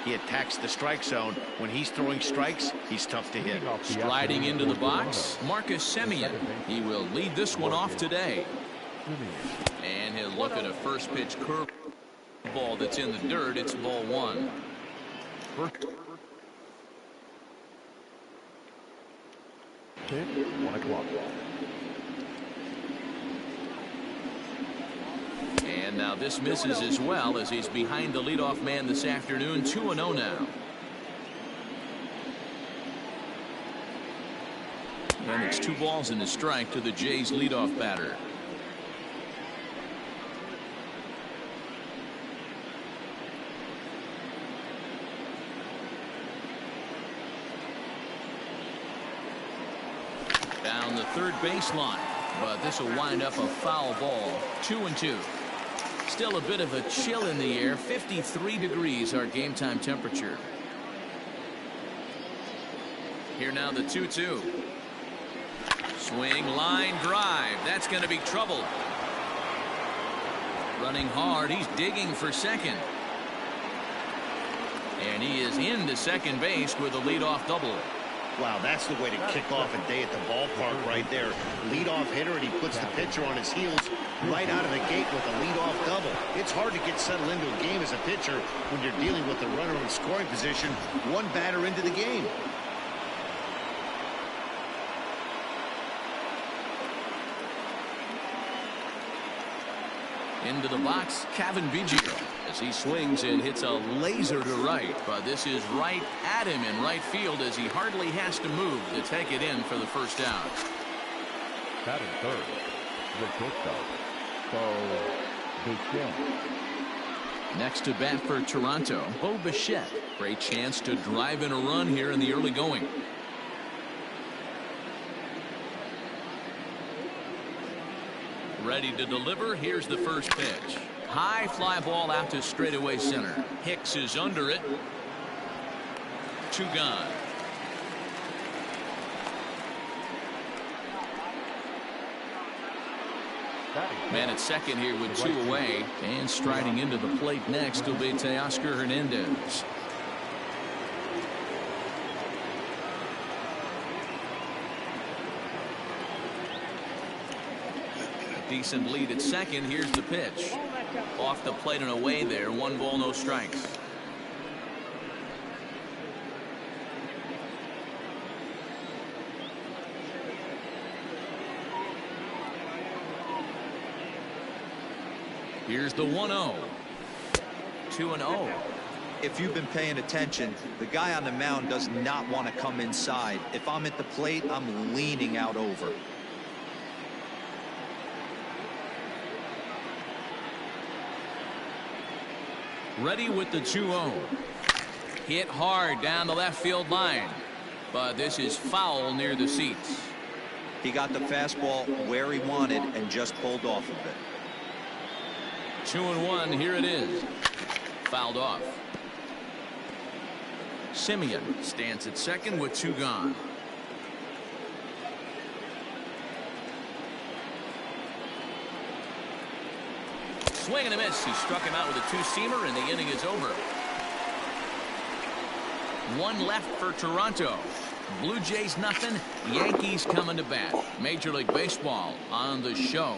He attacks the strike zone. When he's throwing strikes, he's tough to hit. Sliding into the box, Marcus Semien. He will lead this one off today. And he'll look at a first pitch curve ball that's in the dirt. It's ball one. And now this misses as well, as he's behind the leadoff man this afternoon. 2-0 now. And it's 2 balls and a strike to the Jays leadoff batter. Down the third baseline, but this will wind up a foul ball. 2-2. Still a bit of a chill in the air. 53 degrees our game time temperature. Here now the 2-2. Swing, line, drive. That's going to be trouble. Running hard. He's digging for second. And he is into second base with a leadoff double. Wow, that's the way to kick off a day at the ballpark right there. Leadoff hitter, and he puts the pitcher on his heels right out of the gate with a leadoff double. It's hard to get settled into a game as a pitcher when you're dealing with the runner in scoring position, one batter into the game. Into the box, Kevin Biggio, as he swings and hits a laser to right. But this is right at him in right field, as he hardly has to move to take it in for the first out. Batting third, the shortstop, Bo Bichette. Next to bat for Toronto, Bo Bichette. Great chance to drive in a run here in the early going. Ready to deliver. Here's the first pitch. High fly ball out to straightaway center. Hicks is under it. 2 gone. Man at second here with 2 away. And striding into the plate next will be Teoscar Hernandez. Decent lead at second. Here's the pitch. Off the plate and away there. 1 ball, no strikes. Here's the 1-0. 2-0. If you've been paying attention, the guy on the mound does not want to come inside. If I'm at the plate, I'm leaning out over. Ready with the 2-0. Hit hard down the left field line, but this is foul near the seats. He got the fastball where he wanted and just pulled off of it. 2-1. Here it is. Fouled off. Semien stands at second with 2 gone. Swing and a miss. He struck him out with a 2-seamer, and the inning is over. 1 left for Toronto. Blue Jays nothing. Yankees coming to bat. Major League Baseball on the show.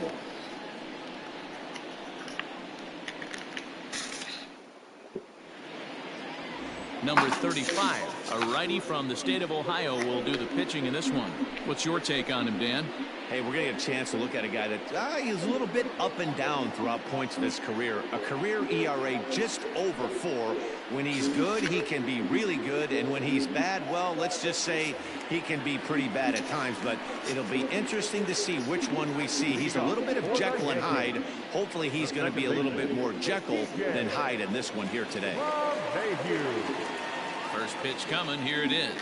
Number 35, a righty from the state of Ohio, will do the pitching in this one. What's your take on him, Dan? Hey, we're going to get a chance to look at a guy that he's a little bit up and down throughout points of his career. A career ERA just over 4. When he's good, he can be really good. And when he's bad, well, let's just say he can be pretty bad at times. But it'll be interesting to see which one we see. He's a little bit of Jekyll and Hyde. Hopefully he's going to be a little bit more Jekyll than Hyde in this one here today. First pitch coming. Here it is.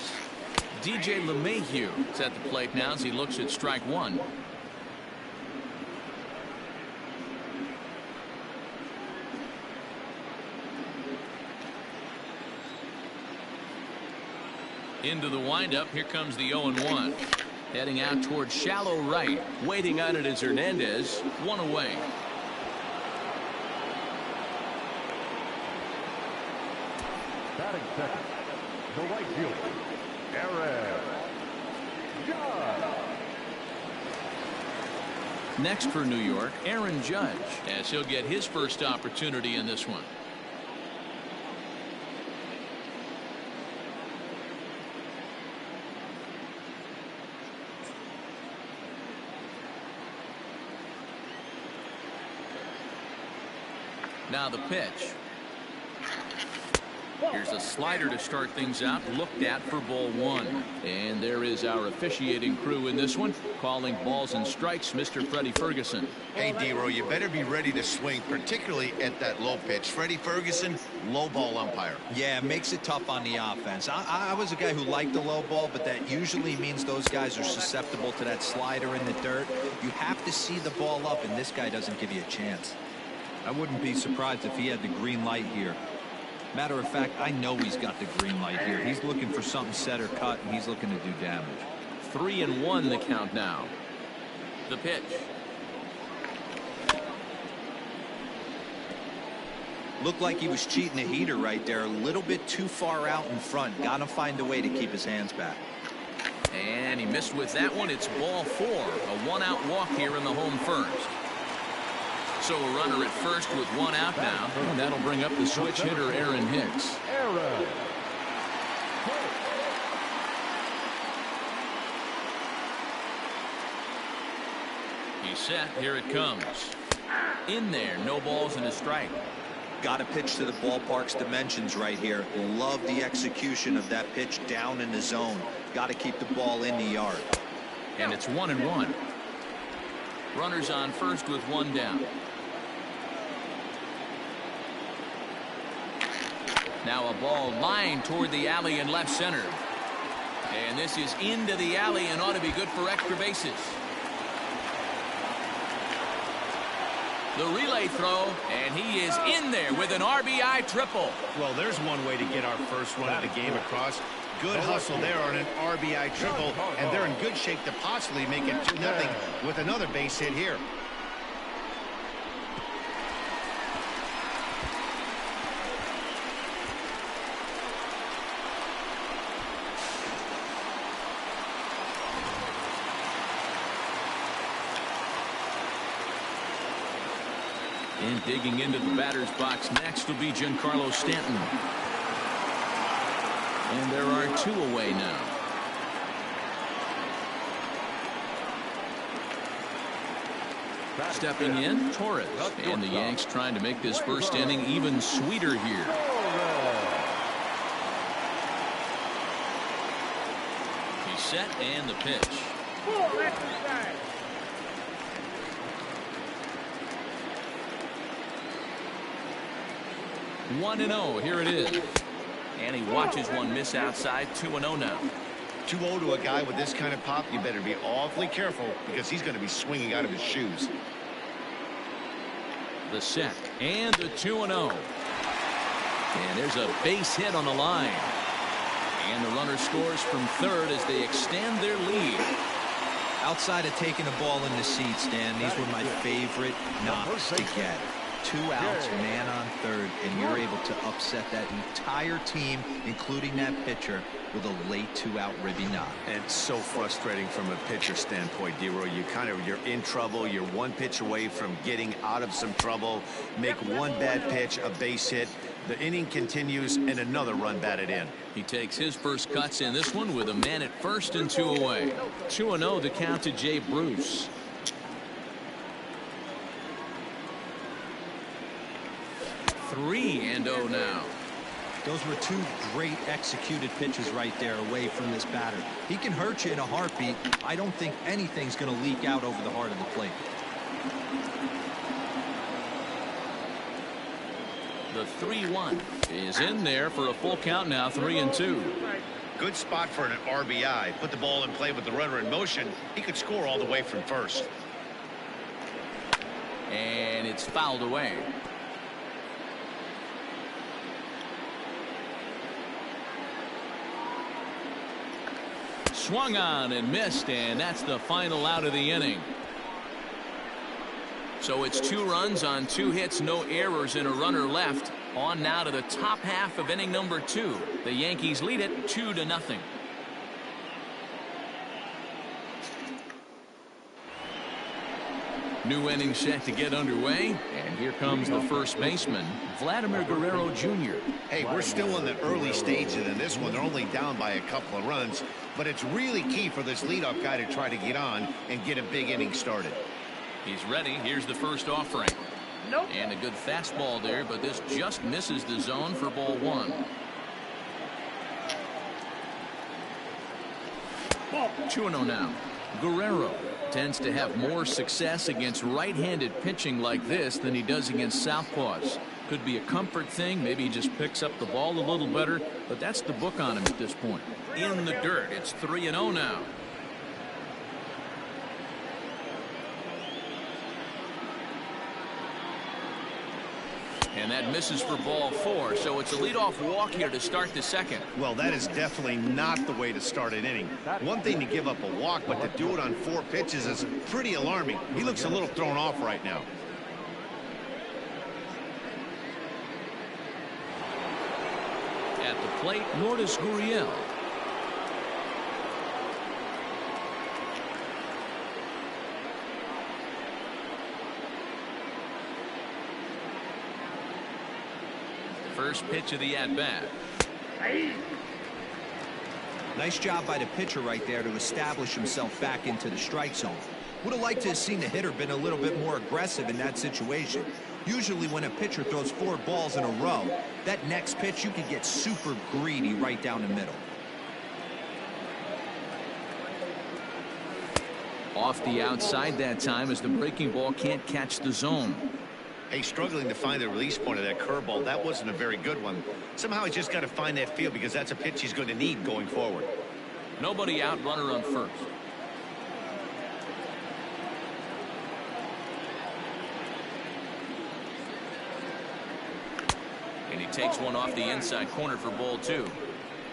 DJ LeMahieu is at the plate now as he looks at strike 1. Into the windup. Here comes the 0-1. Heading out towards shallow right. Waiting on it is Hernandez. 1 away. Batting second, the right fielder, Aaron Judge. Next for New York, Aaron Judge, as he'll get his first opportunity in this one. Now the pitch. Here's a slider to start things out, looked at for ball one. And there is our officiating crew in this one, calling balls and strikes, Mr. Freddie Ferguson. Hey, D-Row, you better be ready to swing, particularly at that low pitch. Freddie Ferguson, low ball umpire. Yeah, makes it tough on the offense. I was a guy who liked the low ball, but that usually means those guys are susceptible to that slider in the dirt. You have to see the ball up, and this guy doesn't give you a chance. I wouldn't be surprised if he had the green light here. Matter of fact, I know he's got the green light here. He's looking for something set or cut, and he's looking to do damage. 3-1 the count now. The pitch. Looked like he was cheating a heater right there. A little bit too far out in front. Got to find a way to keep his hands back. And he missed with that one. It's ball four. A one-out walk here in the home first. So a runner at first with one out now. And that'll bring up the switch hitter, Aaron Hicks. Aaron. He's set. Here it comes. In there. No balls and a strike. Got to pitch to the ballpark's dimensions right here. Love the execution of that pitch down in the zone. Got to keep the ball in the yard. And it's 1-1. Runners on first with one down. Now a ball lined toward the alley in left center. And this is into the alley and ought to be good for extra bases. The relay throw, and he is in there with an RBI triple. Well, there's one way to get our first run of the game across. Good hustle there on an RBI triple, and they're in good shape to possibly make it 2-0 with another base hit here. And digging into the batter's box next will be Giancarlo Stanton. And there are two away now. Stepping in, Torres. And the Yanks trying to make this first inning even sweeter here. He's set and the pitch. 1-0. Here it is. And he watches one miss outside. 2-0 now. 2-0 to a guy with this kind of pop, you better be awfully careful because he's going to be swinging out of his shoes. The set and the 2-0. And there's a base hit on the line. And the runner scores from third as they extend their lead. Outside of taking the ball in the seats, Dan, these were my favorite knocks to get. 2 outs, man on third, and you're able to upset that entire team, including that pitcher, with a late 2-out ribby knock. And it's so frustrating from a pitcher standpoint, D-Roy. You're in trouble. You're one pitch away from getting out of some trouble. Make one bad pitch, a base hit. The inning continues, and another run batted in. He takes his first cuts in this one with a man at first and 2 away. 2-0 to count to Jay Bruce. 3-0 now. Those were 2 great executed pitches right there away from this batter. He can hurt you in a heartbeat. I don't think anything's going to leak out over the heart of the plate. The 3-1 is in there for a full count now. 3-2. Good spot for an RBI. Put the ball in play with the runner in motion. He could score all the way from first. And it's fouled away. Swung on and missed, and that's the final out of the inning. So it's 2 runs on 2 hits, no errors, and a runner left. On now to the top half of inning number 2. The Yankees lead it 2-0. New inning set to get underway, and here comes the first baseman, Vladimir Guerrero Jr. Hey, we're still in the early stages in this one. They're only down by a couple of runs, but it's really key for this leadoff guy to try to get on and get a big inning started. He's ready. Here's the first offering. Nope. And a good fastball there, but this just misses the zone for ball 1. 2-0 now. Guerrero tends to have more success against right-handed pitching like this than he does against southpaws. Could be a comfort thing. Maybe he just picks up the ball a little better, but that's the book on him at this point. In the dirt. It's 3-0 now. And that misses for ball 4, so it's a leadoff walk here to start the second. Well, that is definitely not the way to start an inning. One thing to give up a walk, but to do it on 4 pitches is pretty alarming. He looks a little thrown off right now. At the plate, Lourdes Gurriel. First pitch of the at-bat. Nice job by the pitcher right there to establish himself back into the strike zone. Would have liked to have seen the hitter been a little bit more aggressive in that situation. Usually when a pitcher throws 4 balls in a row, that next pitch you can get super greedy right down the middle. Off the outside that time as the breaking ball can't catch the zone. Hey, struggling to find the release point of that curveball. That wasn't a very good one. Somehow he's just got to find that feel because that's a pitch he's going to need going forward. Nobody out, runner on first. And he takes one off the inside corner for ball 2.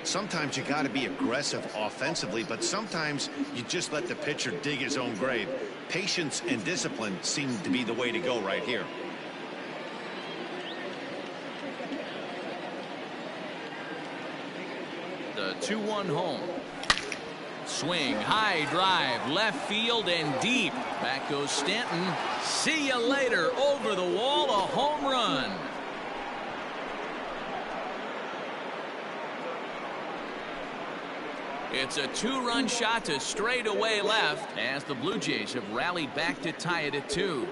Sometimes you got to be aggressive offensively, but sometimes you just let the pitcher dig his own grave. Patience and discipline seem to be the way to go right here. The 2-1 home. Swing, high drive, left field and deep. Back goes Stanton. See you later. Over the wall, a home run. It's a 2-run shot to straightaway left as the Blue Jays have rallied back to tie it at 2.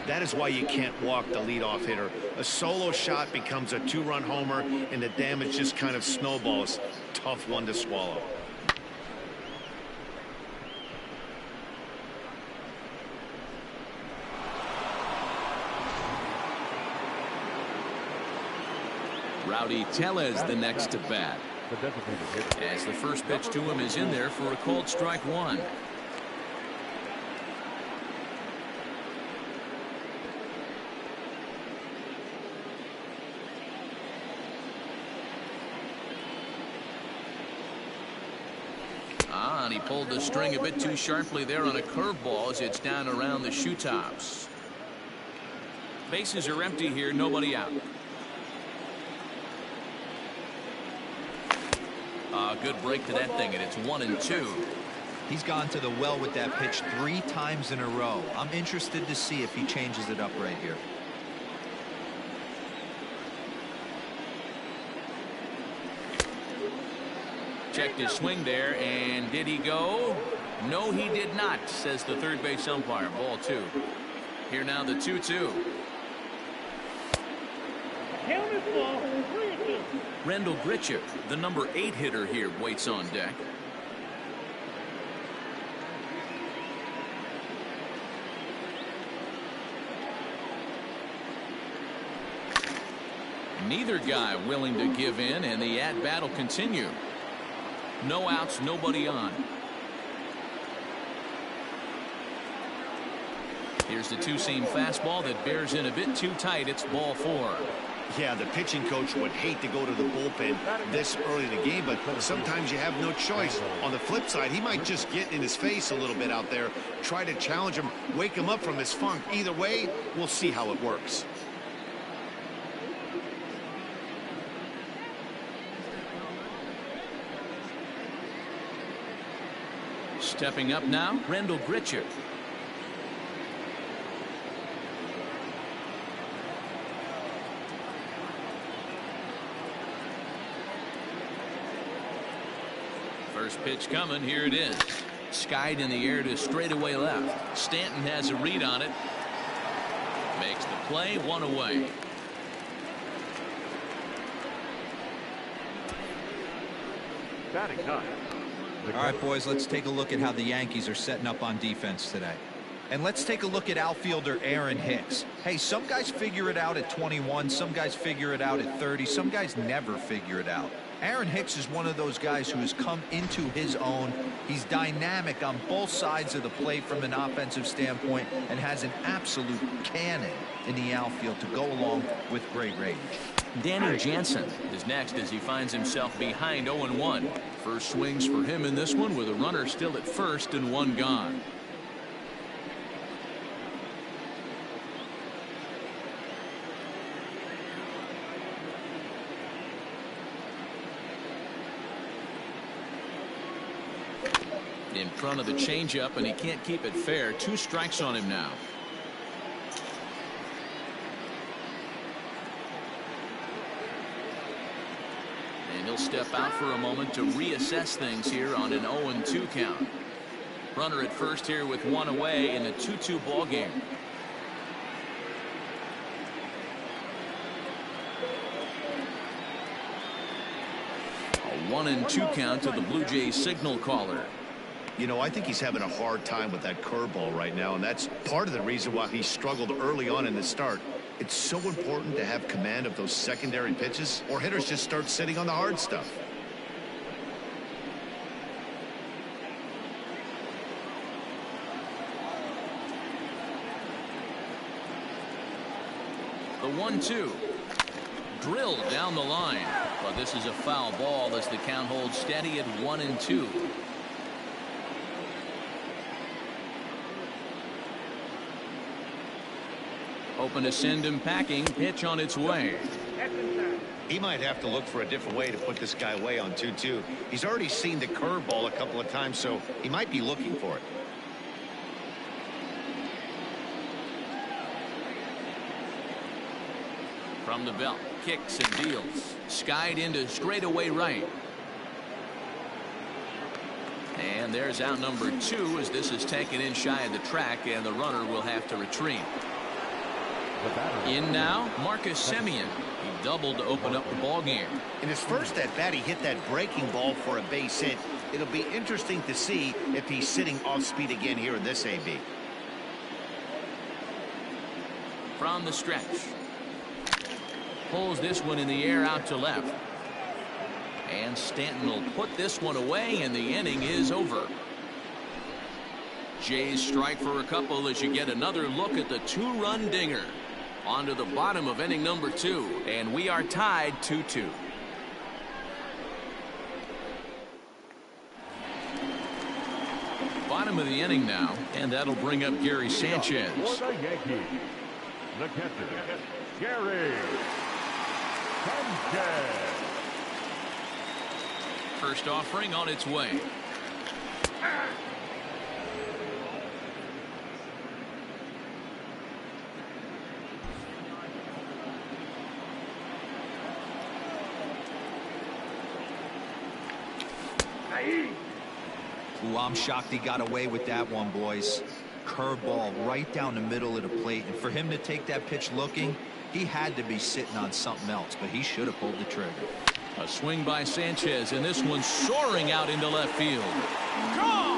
That is why you can't walk the leadoff hitter. A solo shot becomes a 2-run homer, and the damage just kind of snowballs. Tough one to swallow. Rowdy Tellez the next to bat. As the first pitch to him is in there for a called strike 1. And he pulled the string a bit too sharply there on a curveball as it's down around the shoe tops. Bases are empty here, nobody out. Good break to that thing, and it's 1-2. He's gone to the well with that pitch 3 times in a row. I'm interested to see if he changes it up right here. Checked his swing there, and did he go? No, he did not, says the third base umpire. Ball 2. Here now the 2-2. Randall Grichuk, the number 8 hitter here, waits on deck. Neither guy willing to give in, and the at-bat will continue. No outs, nobody on. Here's the two-seam fastball that bears in a bit too tight. It's ball 4. Yeah, the pitching coach would hate to go to the bullpen this early in the game, but sometimes you have no choice. On the flip side, he might just get in his face a little bit out there, try to challenge him, wake him up from his funk. Either way, we'll see how it works. Stepping up now, Rendell Gritcher. First pitch coming. Here it is. Skied in the air to straightaway left. Stanton has a read on it. Makes the play, 1 away. Batting ninth. All right, boys, let's take a look at how the Yankees are setting up on defense today. And let's take a look at outfielder Aaron Hicks. Hey, some guys figure it out at 21. Some guys figure it out at 30. Some guys never figure it out. Aaron Hicks is one of those guys who has come into his own. He's dynamic on both sides of the plate from an offensive standpoint and has an absolute cannon in the outfield to go along with great range. Danny Jansen is next as he finds himself behind 0-1. First swings for him in this one with a runner still at first and 1 gone. In front of the changeup, and he can't keep it fair. 2 strikes on him now. And he'll step out for a moment to reassess things here on an 0-2 count. Runner at first here with 1 away in a 2-2 ball game. A 1-2 count to the Blue Jays signal caller. You know, I think he's having a hard time with that curveball right now, and that's part of the reason why he struggled early on in the start. It's so important to have command of those secondary pitches, or hitters just start sitting on the hard stuff. The 1-2. Drilled down the line, but this is a foul ball as the count holds steady at 1-2. Open to send him packing. Pitch on its way. He might have to look for a different way to put this guy away on 2-2. He's already seen the curveball a couple of times, so he might be looking for it. From the belt, kicks and deals. Skied into straightaway right. And there's out number 2 as this is taken in shy of the track, and the runner will have to retreat. In now, Marcus Semien. He doubled to open up the ball game. In his first at bat, he hit that breaking ball for a base hit. It'll be interesting to see if he's sitting off speed again here in this AB. From the stretch. Pulls this one in the air out to left. And Stanton will put this one away, and the inning is over. Jays strike for a couple as you get another look at the 2-run dinger. On to the bottom of inning number 2, and we are tied 2-2. Bottom of the inning now, and that'll bring up Gary Sanchez. For the Yankees, the catcher, Gary Sanchez. First offering on its way. Ooh, I'm shocked he got away with that one, boys. Curveball right down the middle of the plate, and for him to take that pitch looking, he had to be sitting on something else, but he should have pulled the trigger. A swing by Sanchez, and this one soaring out into left field. Gone!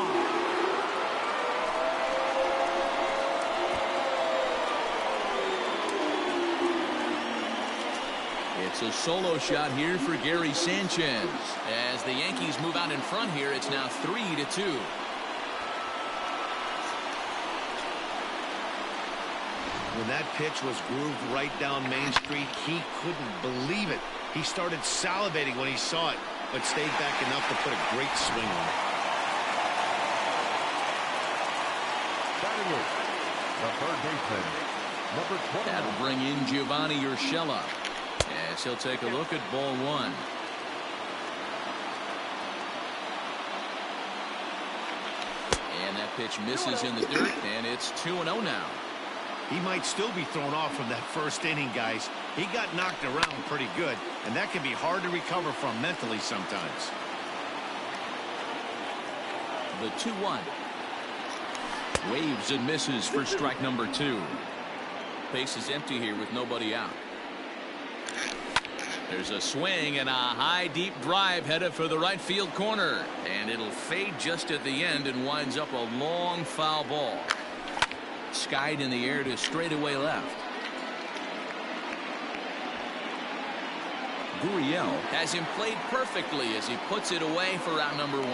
It's a solo shot here for Gary Sanchez. As the Yankees move out in front here, it's now 3-2. When that pitch was grooved right down Main Street, he couldn't believe it. He started salivating when he saw it, but stayed back enough to put a great swing on it. Batting it, the third baseman, number 20. That'll bring in Giovanni Urshela. Yes, he'll take a look at ball one. And that pitch misses in the dirt, and it's 2-0 now. He might still be thrown off from that first inning, guys. He got knocked around pretty good, and that can be hard to recover from mentally sometimes. The 2-1. Waves and misses for strike number 2. Base is empty here with nobody out. There's a swing and a high deep drive headed for the right field corner, and it'll fade just at the end and winds up a long foul ball. Skied in the air to straightaway left. Gurriel has him played perfectly as he puts it away for out number 1.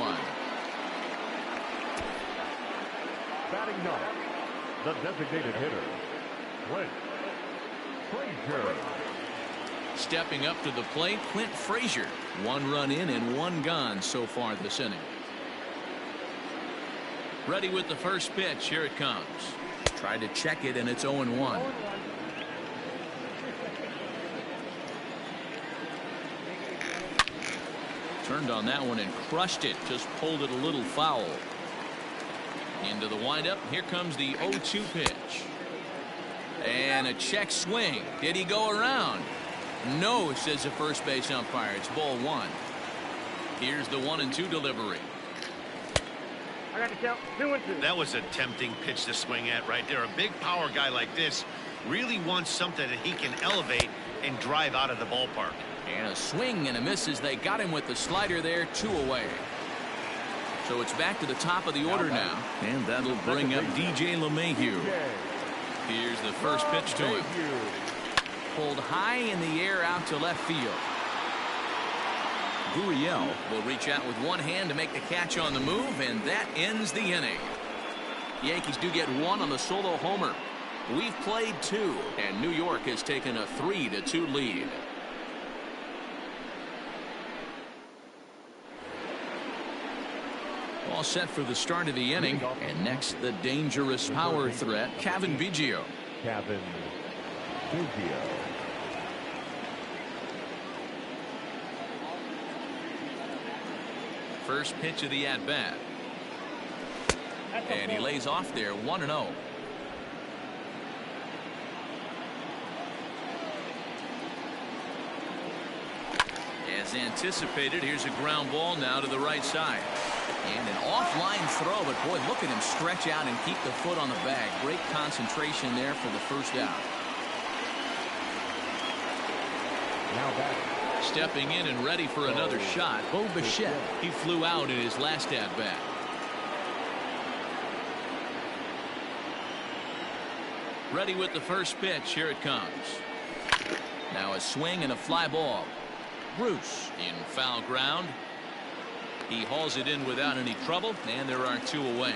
Batting ninth, the designated hitter, Clint Frazier. Stepping up to the plate, Clint Frazier. 1 run in and 1 gone so far this inning. Ready with the first pitch. Here it comes. Tried to check it, and it's 0-1. Turned on that one and crushed it. Just pulled it a little foul. Into the windup. Here comes the 0-2 pitch. And a check swing. Did he go around? No, says the first base umpire. It's ball 1. Here's the 1-2 delivery. I got to count 2-2. That was a tempting pitch to swing at right there. A big power guy like this really wants something that he can elevate and drive out of the ballpark. And a swing and a miss as they got him with the slider there. 2 away. So it's back to the top of the order now. And that'll bring up DJ LeMahieu. Here's the first pitch to him. Pulled high in the air out to left field. Gurriel will reach out with one hand to make the catch on the move, and that ends the inning. The Yankees do get 1 on the solo homer. We've played 2, and New York has taken a 3-2 lead. All set for the start of the inning, and next the dangerous power threat, Cavan Biggio. Cavan Biggio. First pitch of the at-bat. And he lays off there, 1-0. As anticipated, here's a ground ball now to the right side. And an offline throw, but boy, look at him stretch out and keep the foot on the bag. Great concentration there for the first out. Now back. Stepping in and ready for another shot, Bo Bichette. He flew out in his last at-bat. Ready with the first pitch. Here it comes. Now a swing and a fly ball. Bruce in foul ground. He hauls it in without any trouble, and there are 2 away.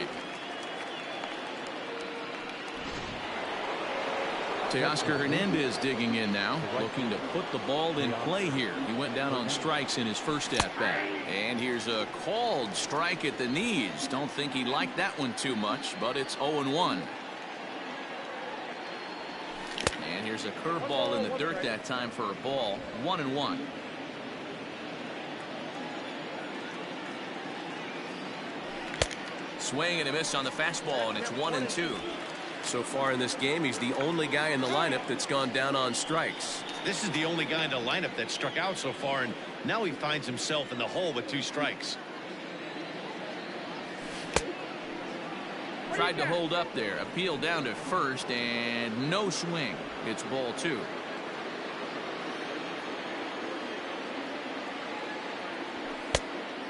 Teoscar Hernandez digging in now, looking to put the ball in play here. He went down on strikes in his first at-bat. And here's a called strike at the knees. Don't think he liked that one too much, but it's 0-1. And here's a curveball in the dirt that time for a ball. 1-1. Swing and a miss on the fastball, and it's 1-2. So far in this game, he's the only guy in the lineup that's gone down on strikes. This is the only guy in the lineup that struck out so far, and now he finds himself in the hole with 2 strikes. Tried to hold up there. Appeal down to first, and no swing. It's ball 2.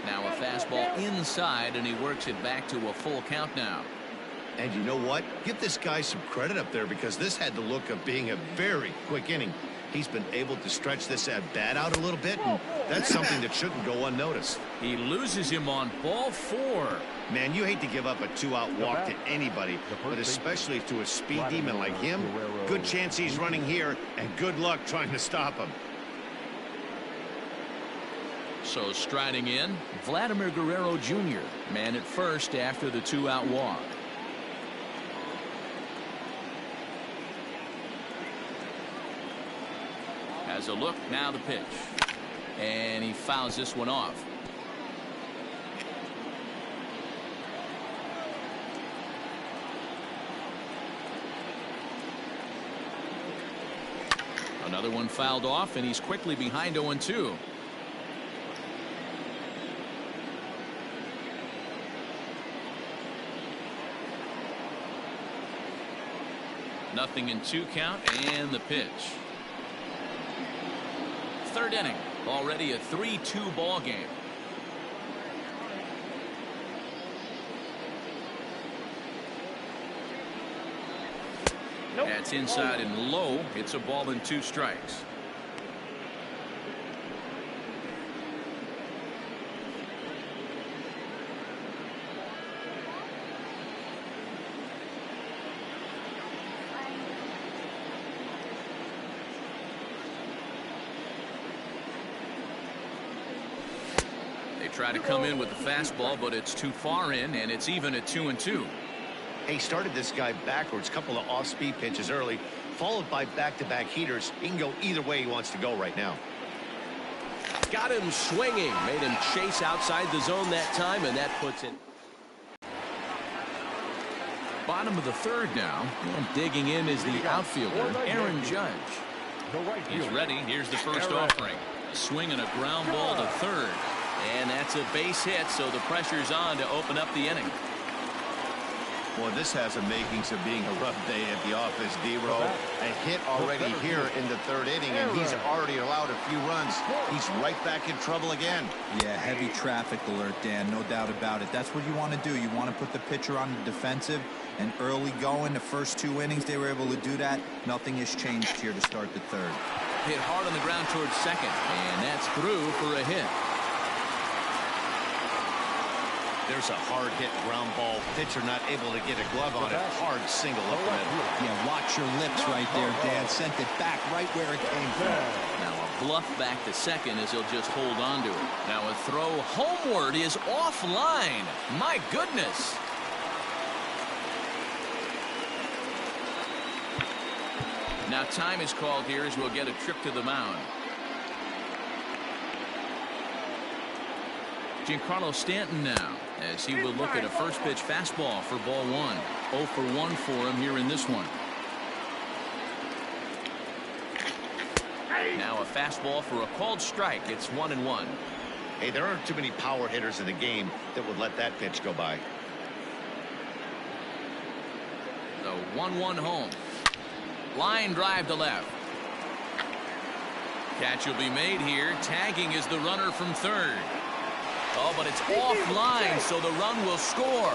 Now a fastball inside, and he works it back to a full count now. And you know what? Give this guy some credit up there, because this had the look of being a very quick inning. He's been able to stretch this at bat out a little bit, and that's something that shouldn't go unnoticed. He loses him on ball 4. Man, you hate to give up a 2-out walk to anybody, but especially to a speed demon like him. Good chance he's running here, and good luck trying to stop him. So striding in, Vladimir Guerrero Jr., man at first after the 2-out walk. Has a look, now the pitch. And he fouls this one off. Another one fouled off, and he's quickly behind 0-2. Nothing in 2 count, and the pitch. 3rd inning, already a 3-2 ball game. That's inside and low. It's a ball and 2 strikes. They try to come in with the fastball, but it's too far in, and it's even at 2-2. He started this guy backwards, couple of off-speed pitches early, followed by back-to-back heaters. He can go either way he wants to go right now. Got him swinging, made him chase outside the zone that time, and that puts it. Bottom of the 3rd now, and digging in is the outfielder, Aaron Judge. He's ready. Here's the first offering. A swing and a ground ball to 3rd. And that's a base hit, so the pressure's on to open up the inning. Boy, this has the makings of being a rough day at the office, D-Row. A hit already here in the 3rd inning, and he's already allowed a few runs. He's right back in trouble again. Yeah, heavy traffic alert, Dan, no doubt about it. That's what you want to do. You want to put the pitcher on the defensive, and early going, the first 2 innings, they were able to do that. Nothing has changed here to start the 3rd. Hit hard on the ground towards 2nd, and that's through for a hit. There's a hard-hit ground ball. Pitcher not able to get a glove on it. Hard single up the middle. Yeah, watch your lips right there, Dan. Sent it back right where it came from. Now a bluff back to 2nd as he'll just hold on to it. Now a throw homeward is offline. My goodness. Now time is called here as we'll get a trip to the mound. Giancarlo Stanton now, as he will look at a first pitch fastball for ball 1. 0 for 1 for him here in this one. Now a fastball for a called strike. It's 1-1. Hey, there aren't too many power hitters in the game that would let that pitch go by. The 1-1 home. Line drive to left. Catch will be made here. Tagging is the runner from 3rd. Oh, but it's offline, so the run will score.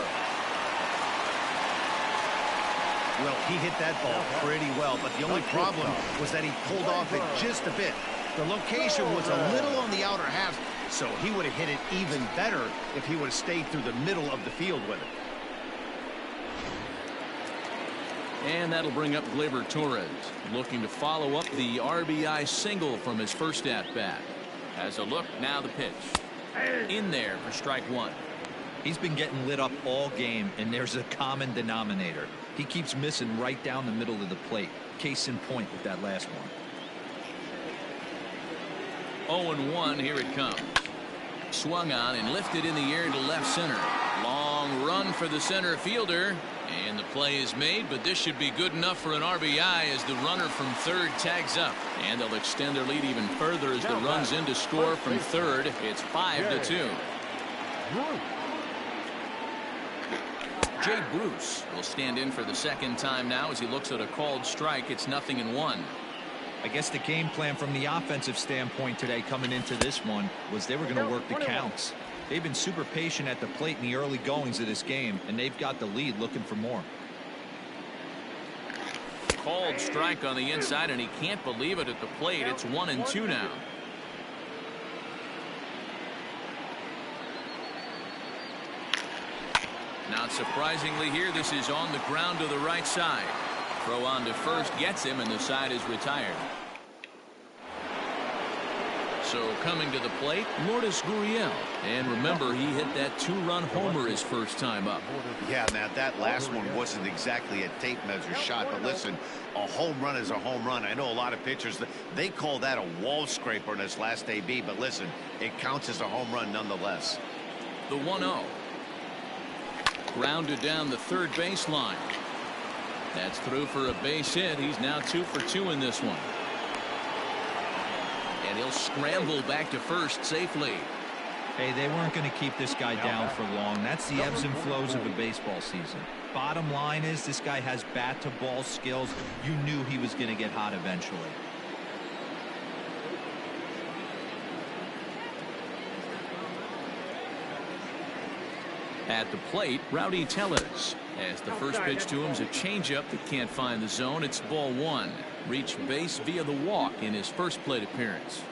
Well, he hit that ball pretty well, but the only problem was that he pulled off it just a bit. The location was a little on the outer half, so he would have hit it even better if he would have stayed through the middle of the field with it. And that'll bring up Gleyber Torres, looking to follow up the RBI single from his first at-bat. As a look, now the pitch. In there for strike 1. He's been getting lit up all game, and there's a common denominator. He keeps missing right down the middle of the plate. Case in point with that last one. 0-1, here it comes. Swung on and lifted in the air to left center. Long run for the center fielder. And the play is made, but this should be good enough for an RBI as the runner from 3rd tags up. And they'll extend their lead even further as the run's in to score from 3rd. It's 5-2. Jay Bruce will stand in for the 2nd time now as he looks at a called strike. It's 0-1. I guess the game plan from the offensive standpoint today coming into this one was they were going to work the counts. They've been super patient at the plate in the early goings of this game, and they've got the lead looking for more. Called strike on the inside, and he can't believe it at the plate. It's 1-2 now. Not surprisingly here, this is on the ground to the right side. Throw on to first gets him, and the side is retired. So coming to the plate, Lourdes Gurriel. And remember, he hit that 2-run homer his first time up. Yeah, Matt, that last one wasn't exactly a tape measure shot, but listen, a home run is a home run. I know a lot of pitchers, they call that a wall scraper in its last AB, but listen, it counts as a home run nonetheless. The 1-0. Grounded down the third baseline. That's through for a base hit. He's now 2 for 2 in this one. And he'll scramble back to first safely. Hey, they weren't going to keep this guy down for long. That's the ebbs and flows of a baseball season. Bottom line is this guy has bat-to-ball skills. You knew he was going to get hot eventually. At the plate, Rowdy Tellez. As the first pitch to him is a changeup that can't find the zone. It's ball 1. Reached base via the walk in his first plate appearance.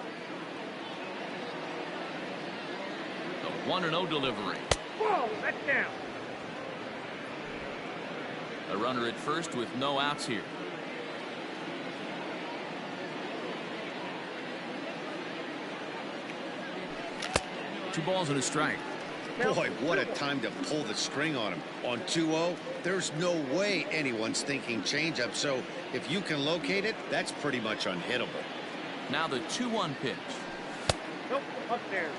The 1-0 delivery. Whoa, that's down. A runner at first with no outs here. Two balls and a strike. Boy, what a time to pull the string on him. On 2-0, there's no way anyone's thinking changeup, so if you can locate it, that's pretty much unhittable. Now the 2-1 pitch. Nope, upstairs.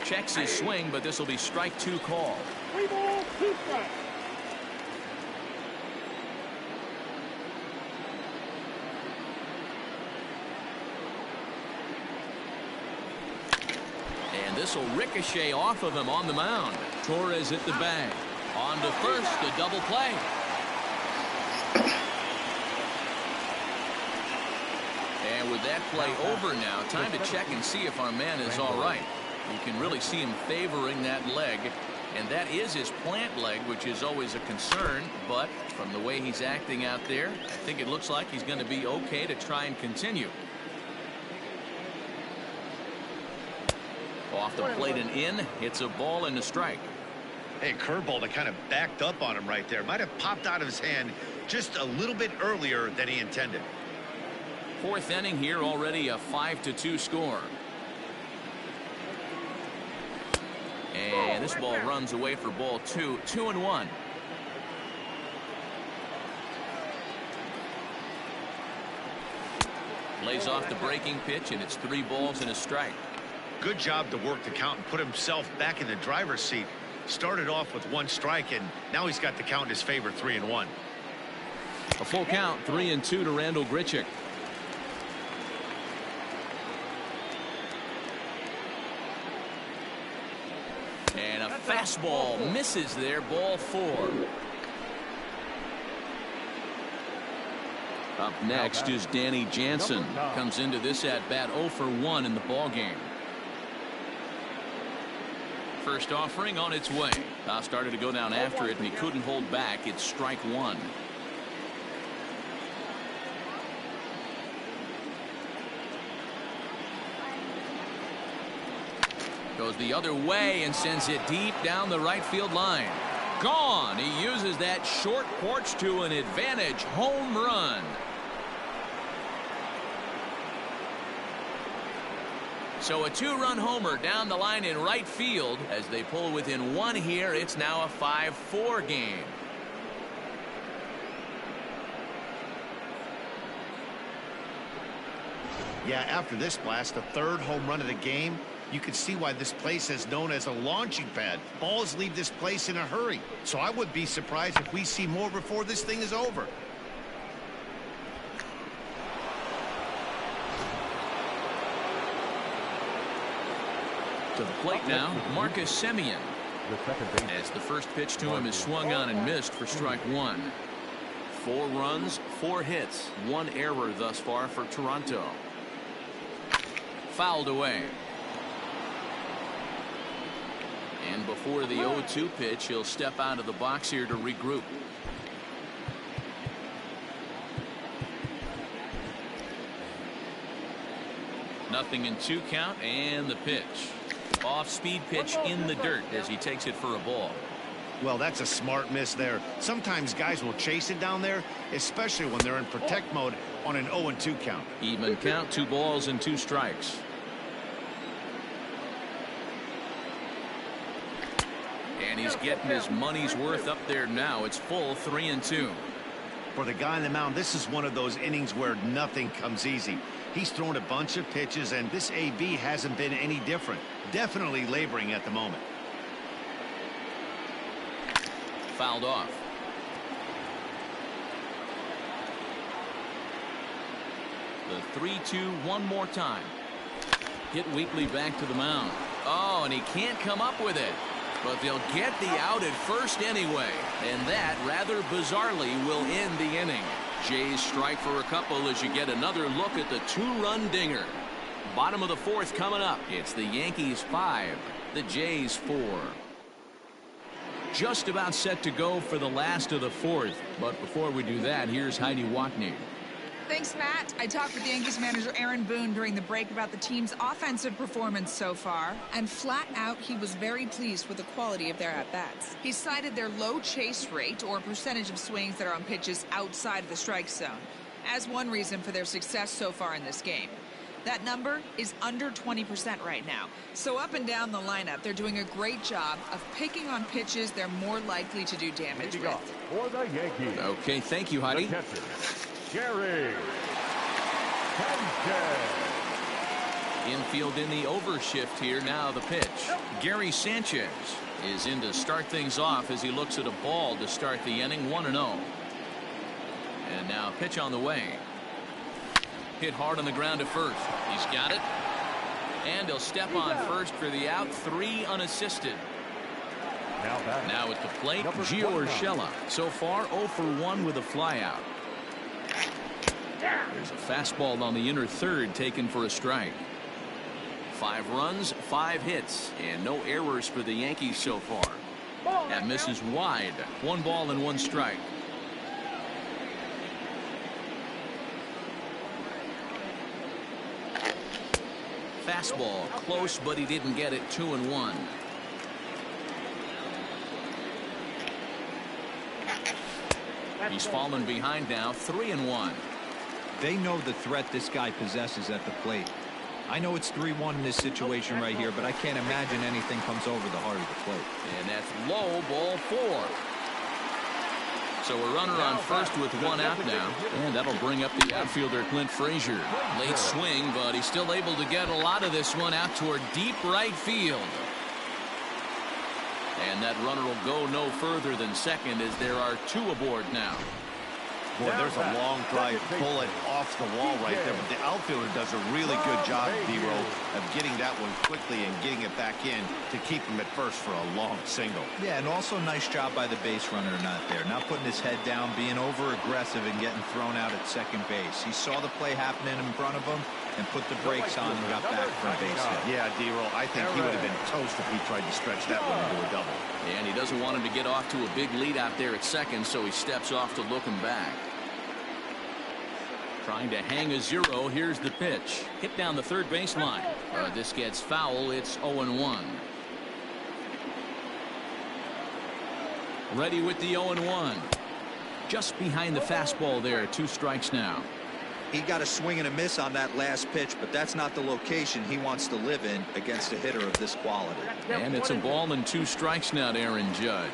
Checks his swing, but this will be strike 2 call. 3 balls, 2 strikes. This will ricochet off of him on the mound. Torres hit the bag. On to first, a double play. And with that play over now, time to check and see if our man is all right. You can really see him favoring that leg, and that is his plant leg, which is always a concern. But from the way he's acting out there, I think it looks like he's going to be okay to try and continue. Off the plate and in. It's a ball and a strike. Hey, curveball that kind of backed up on him right there. Might have popped out of his hand just a little bit earlier than he intended. Fourth inning here, already a 5-2 score. And this ball runs away for ball 2. 2-1. Lays off the breaking pitch, and it's 3 balls and a strike. Good job to work the count and put himself back in the driver's seat. Started off with 1 strike, and now he's got the count in his favor, 3-1. A full count, 3-2 to Randal Grichuk. And a fastball misses there, ball 4. Up next is Danny Jansen. Comes into this at bat 0 for 1 in the ball game. First offering on its way. Started to go down after it, and he couldn't hold back. It's strike 1. Goes the other way and sends it deep down the right field line. Gone. He uses that short porch to an advantage home run. So a 2-run homer down the line in right field. As they pull within 1 here, it's now a 5-4 game. Yeah, after this blast, the 3rd home run of the game, you can see why this place is known as a launching pad. Balls leave this place in a hurry. So I would be surprised if we see more before this thing is over. To the plate now, Marcus Semien. As the first pitch to him is swung on and missed for strike 1. 4 runs, 4 hits, 1 error thus far for Toronto. fouled away. And before the 0-2 pitch, he'll step out of the box here to regroup. Nothing in 2 count, and the pitch. Off-speed pitch in the dirt as he takes it for a ball. Well, that's a smart miss there. Sometimes guys will chase it down there, especially when they're in protect mode on an 0-2 count. Even count, 2 balls and 2 strikes. And he's getting his money's worth up there now. It's full 3-2. For the guy on the mound, this is one of those innings where nothing comes easy. He's thrown a bunch of pitches, and this AB hasn't been any different. Definitely laboring at the moment. Fouled off. The 3-2 one more time. Hit weakly back to the mound. Oh, and he can't come up with it. But they'll get the out at first anyway. And that, rather bizarrely, will end the inning. Jays strike for a couple as you get another look at the 2-run dinger. Bottom of the 4th coming up. It's the Yankees 5, the Jays 4. Just about set to go for the last of the 4th. But before we do that, here's Heidi Watney. Thanks, Matt. I talked with Yankees manager Aaron Boone during the break about the team's offensive performance so far, and flat out he was very pleased with the quality of their at-bats. He cited their low chase rate, or percentage of swings that are on pitches outside of the strike zone, as one reason for their success so far in this game. That number is under 20% right now. So up and down the lineup, they're doing a great job of picking on pitches they're more likely to do damage with. For the Yankees. Okay, thank you, Heidi. The catcher, Gary Sanchez. Infield in the overshift here. Now the pitch. Gary Sanchez is in to start things off as he looks at a ball to start the inning. 1-0. And now pitch on the way. Hit hard on the ground to first. He's got it. And he'll step on first for the out. 3 unassisted. Now at the plate, Gio Urshela. So far 0 for 1 with a flyout. There's a fastball on the inner third taken for a strike. 5 runs, 5 hits, and no errors for the Yankees so far. That misses wide. 1 ball and 1 strike. Fastball close, but he didn't get it. 2-1. He's fallen behind now. 3-1. They know the threat this guy possesses at the plate. I know it's 3-1 in this situation right here, but I can't imagine anything comes over the heart of the plate. And that's low, ball 4. So a runner on first with 1 out now, and that'll bring up the outfielder Clint Frazier. Late swing, but he's still able to get a lot of this one out toward deep right field. And that runner will go no further than second as there are 2 aboard now. Boy, there's a long drive bullet off the wall right there, but the outfielder does a really good job, D-Row, of getting that one quickly and getting it back in to keep him at first for a long single. Yeah, and also nice job by the base runner not there. Not putting his head down, being over-aggressive and getting thrown out at second base. He saw the play happening in front of him and put the brakes on and got back for a base hit. Yeah, D-Row, I think he would have been toast if he tried to stretch that one into a double. And he doesn't want him to get off to a big lead out there at second, so he steps off to look him back. Trying to hang a 0. Here's the pitch. Hit down the third baseline. This gets foul. It's 0-1. Ready with the 0-1. Just behind the fastball there. 2 strikes now. He got a swing and a miss on that last pitch, but that's not the location he wants to live in against a hitter of this quality. And it's a ball and 2 strikes now to Aaron Judge.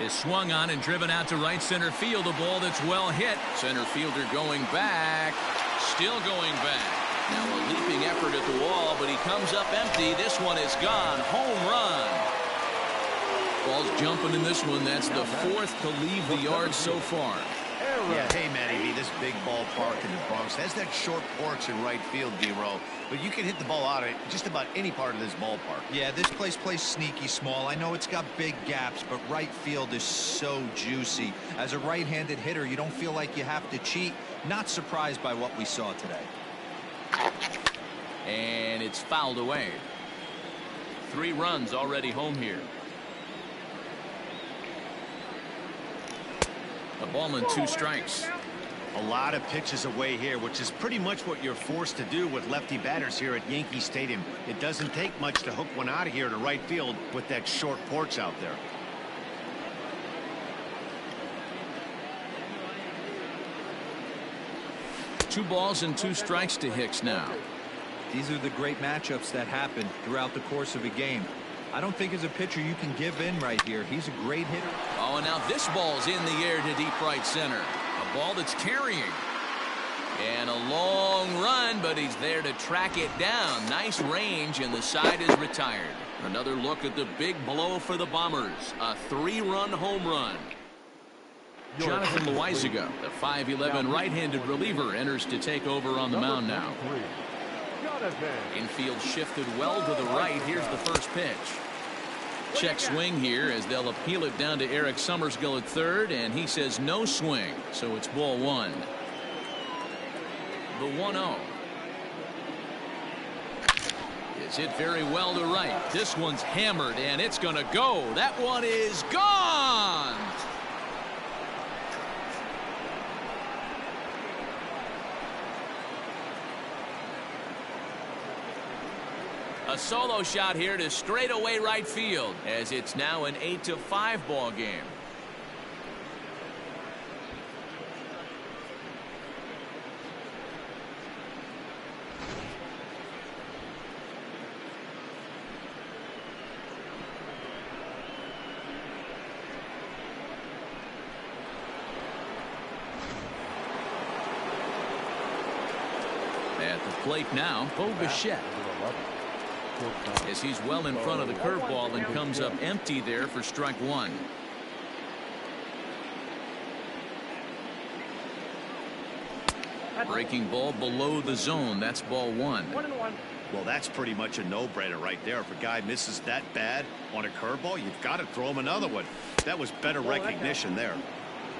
Is swung on and driven out to right center field. A ball that's well hit. Center fielder going back. Still going back. Now a leaping effort at the wall, but he comes up empty. This one is gone. Home run. Ball's jumping in this one. That's the 4th to leave the yard so far. Yeah, hey, Matty B, this big ballpark in the Bronx has that short porch in right field, D-Row, but you can hit the ball out of just about any part of this ballpark. Yeah, this place plays sneaky small. I know it's got big gaps, but right field is so juicy. As a right-handed hitter, you don't feel like you have to cheat. Not surprised by what we saw today. And it's fouled away. 3 runs already home here. A ball and 2 strikes. A lot of pitches away here, which is pretty much what you're forced to do with lefty batters here at Yankee Stadium. It doesn't take much to hook one out of here to right field with that short porch out there. Two balls and 2 strikes to Hicks now. These are the great matchups that happen throughout the course of a game. I don't think as a pitcher you can give in right here. He's a great hitter. Oh, and now this ball's in the air to deep right center. A ball that's carrying. And a long run, but he's there to track it down. Nice range, and the side is retired. Another look at the big blow for the Bombers. A 3-run home run. Jonathan Loizaga, the 5'11" right-handed reliever, enters to take over on the mound now. Infield shifted well to the right. Here's the first pitch. Check swing here as they'll appeal it down to Eric Summersgill at third, and he says no swing, so it's ball 1. The 1-0. It's hit very well to right. This one's hammered, and it's going to go. That one is gone. A solo shot here to straightaway right field, as it's now an 8-5 ball game. At the plate now, Bo Bichette. As he's well in front of the curveball and comes up empty there for strike 1. Breaking ball below the zone. That's ball 1. 1-1. Well, that's pretty much a no-brainer right there. If a guy misses that bad on a curveball, you've got to throw him another one. That was better recognition there.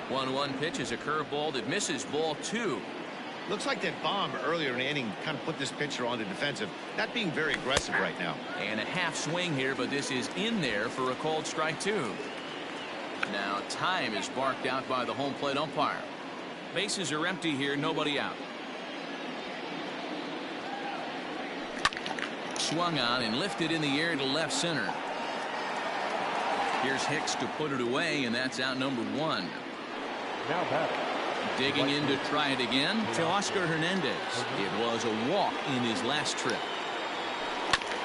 1-1 pitch is a curveball that misses ball 2. Looks like that bomb earlier in the inning kind of put this pitcher on the defensive, not being very aggressive right now. And a half swing here, but this is in there for a called strike 2. Now time is marked out by the home plate umpire. Bases are empty here, nobody out. Swung on and lifted in the air to left center. Here's Hicks to put it away, and that's out number 1. Now batting. Digging in to try it again to Oscar Hernandez. It was a walk in his last trip.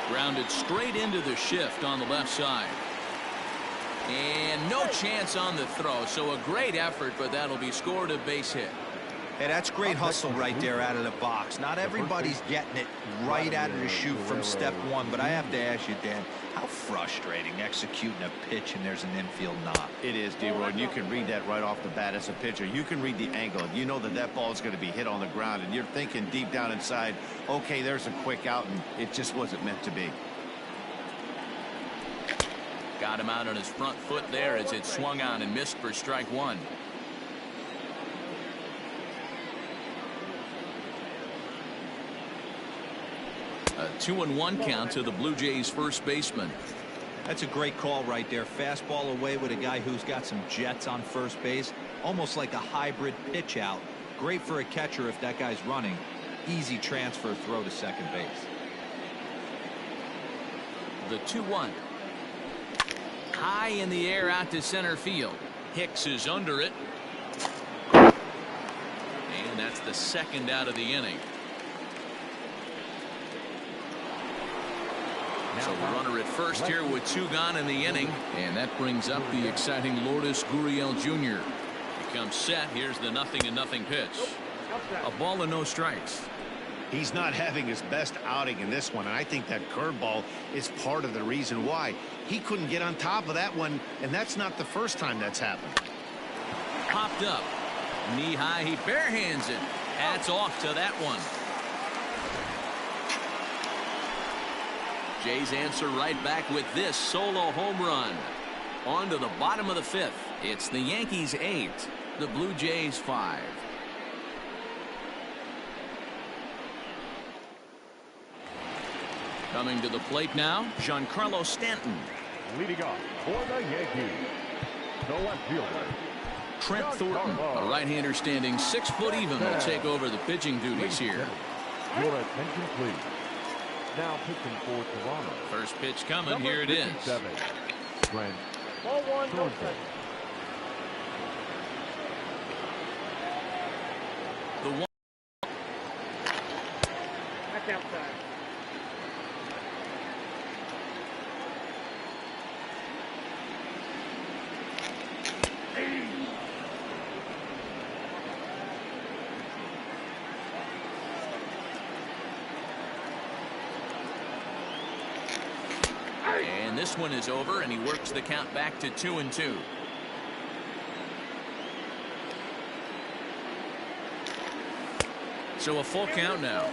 Grounded straight into the shift on the left side. And no chance on the throw, so a great effort, but that'll be scored a base hit. Hey, that's great hustle right there out of the box. Not everybody's getting it right out of the chute from step 1, but I have to ask you, Dan, how frustrating executing a pitch and there's an infield knock. It is, D-Roy, and you can read that right off the bat as a pitcher. You can read the angle. You know that that ball is going to be hit on the ground, and you're thinking deep down inside, okay, there's a quick out, and it just wasn't meant to be. Got him out on his front foot there as it swung on and missed for strike 1. A 2-1 count to the Blue Jays first baseman. That's a great call right there. Fastball away with a guy who's got some jets on first base. Almost like a hybrid pitch out. Great for a catcher if that guy's running. Easy transfer throw to second base. The 2-1. High in the air out to center field. Hicks is under it. And that's the second out of the inning. So the runner at first here with 2 gone in the inning, and that brings up the exciting Lourdes Gurriel Jr. He comes set. Here's the 0-0 pitch. A ball and no strikes. He's not having his best outing in this one, and I think that curveball is part of the reason why. He couldn't get on top of that one, and that's not the first time that's happened. Popped up. Knee high, he barehands it. Hats off to that one. Jays answer right back with this solo home run. On to the bottom of the 5th. It's the Yankees 8, the Blue Jays 5. Coming to the plate now, Giancarlo Stanton. Leading off for the Yankees, the left fielder, Trent Thornton, a right-hander standing 6 foot even, will take over the pitching duties here. Your attention, please. Now pitching for Toronto. First pitch coming. Here it is. 7. Trent Ball 1, no Thornton. strike. The 1. That's outside. And this one is over, and he works the count back to 2-2. So a full count now.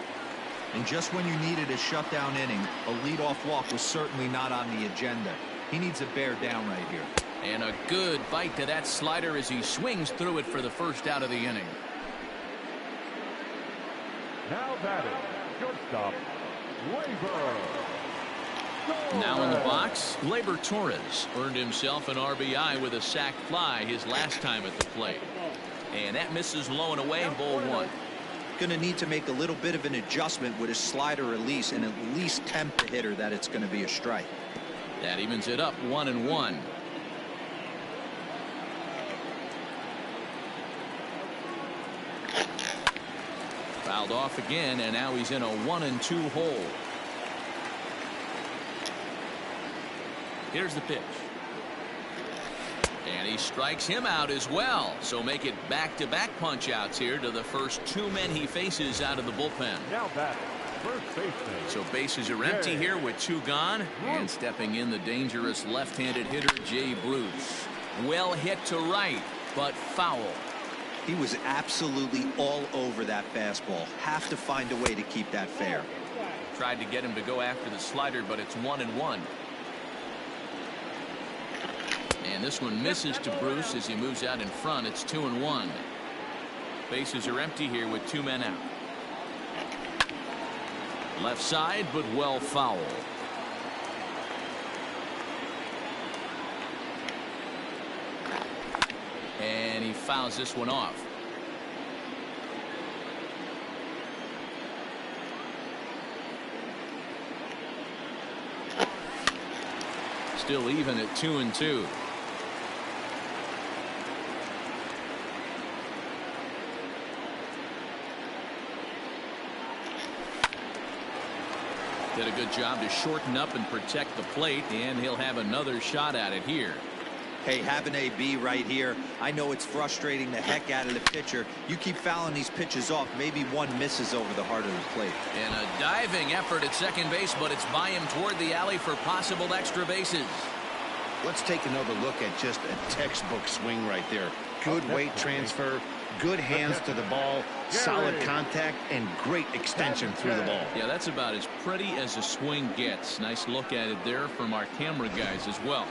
And just when you needed a shutdown inning, a leadoff walk was certainly not on the agenda. He needs a bear down right here. And a good bite to that slider as he swings through it for the first out of the inning. Now batting, shortstop, Labor. Now in the box, Labor Torres earned himself an RBI with a sac fly his last time at the plate. And that misses low and away, ball 1. Going to need to make a little bit of an adjustment with his slider release and at least tempt the hitter that it's going to be a strike. That evens it up 1-1. Fouled off again, and now he's in a 1-2 hole. Here's the pitch. And he strikes him out as well. So make it back-to-back punch-outs here to the first 2 men he faces out of the bullpen. Now batting, first baseman. So bases are empty here with 2 gone. And stepping in, the dangerous left-handed hitter, Jay Bruce. Well hit to right, but foul. He was absolutely all over that fastball. Have to find a way to keep that fair. Tried to get him to go after the slider, but it's 1-1. And this one misses to Bruce as he moves out in front. It's 2-1. Bases are empty here with 2 men out. Left side, but well foul. And he fouls this one off. Still even at 2-2. Did a good job to shorten up and protect the plate, and he'll have another shot at it here. Hey, have an AB right here. I know it's frustrating the heck out of the pitcher. You keep fouling these pitches off, maybe one misses over the heart of the plate. And a diving effort at second base, but it's by him toward the alley for possible extra bases. Let's take another look at just a textbook swing right there. Good weight transfer, good hands to the ball, solid contact, and great extension through the ball. Yeah, that's about as pretty as a swing gets. Nice look at it there from our camera guys as well.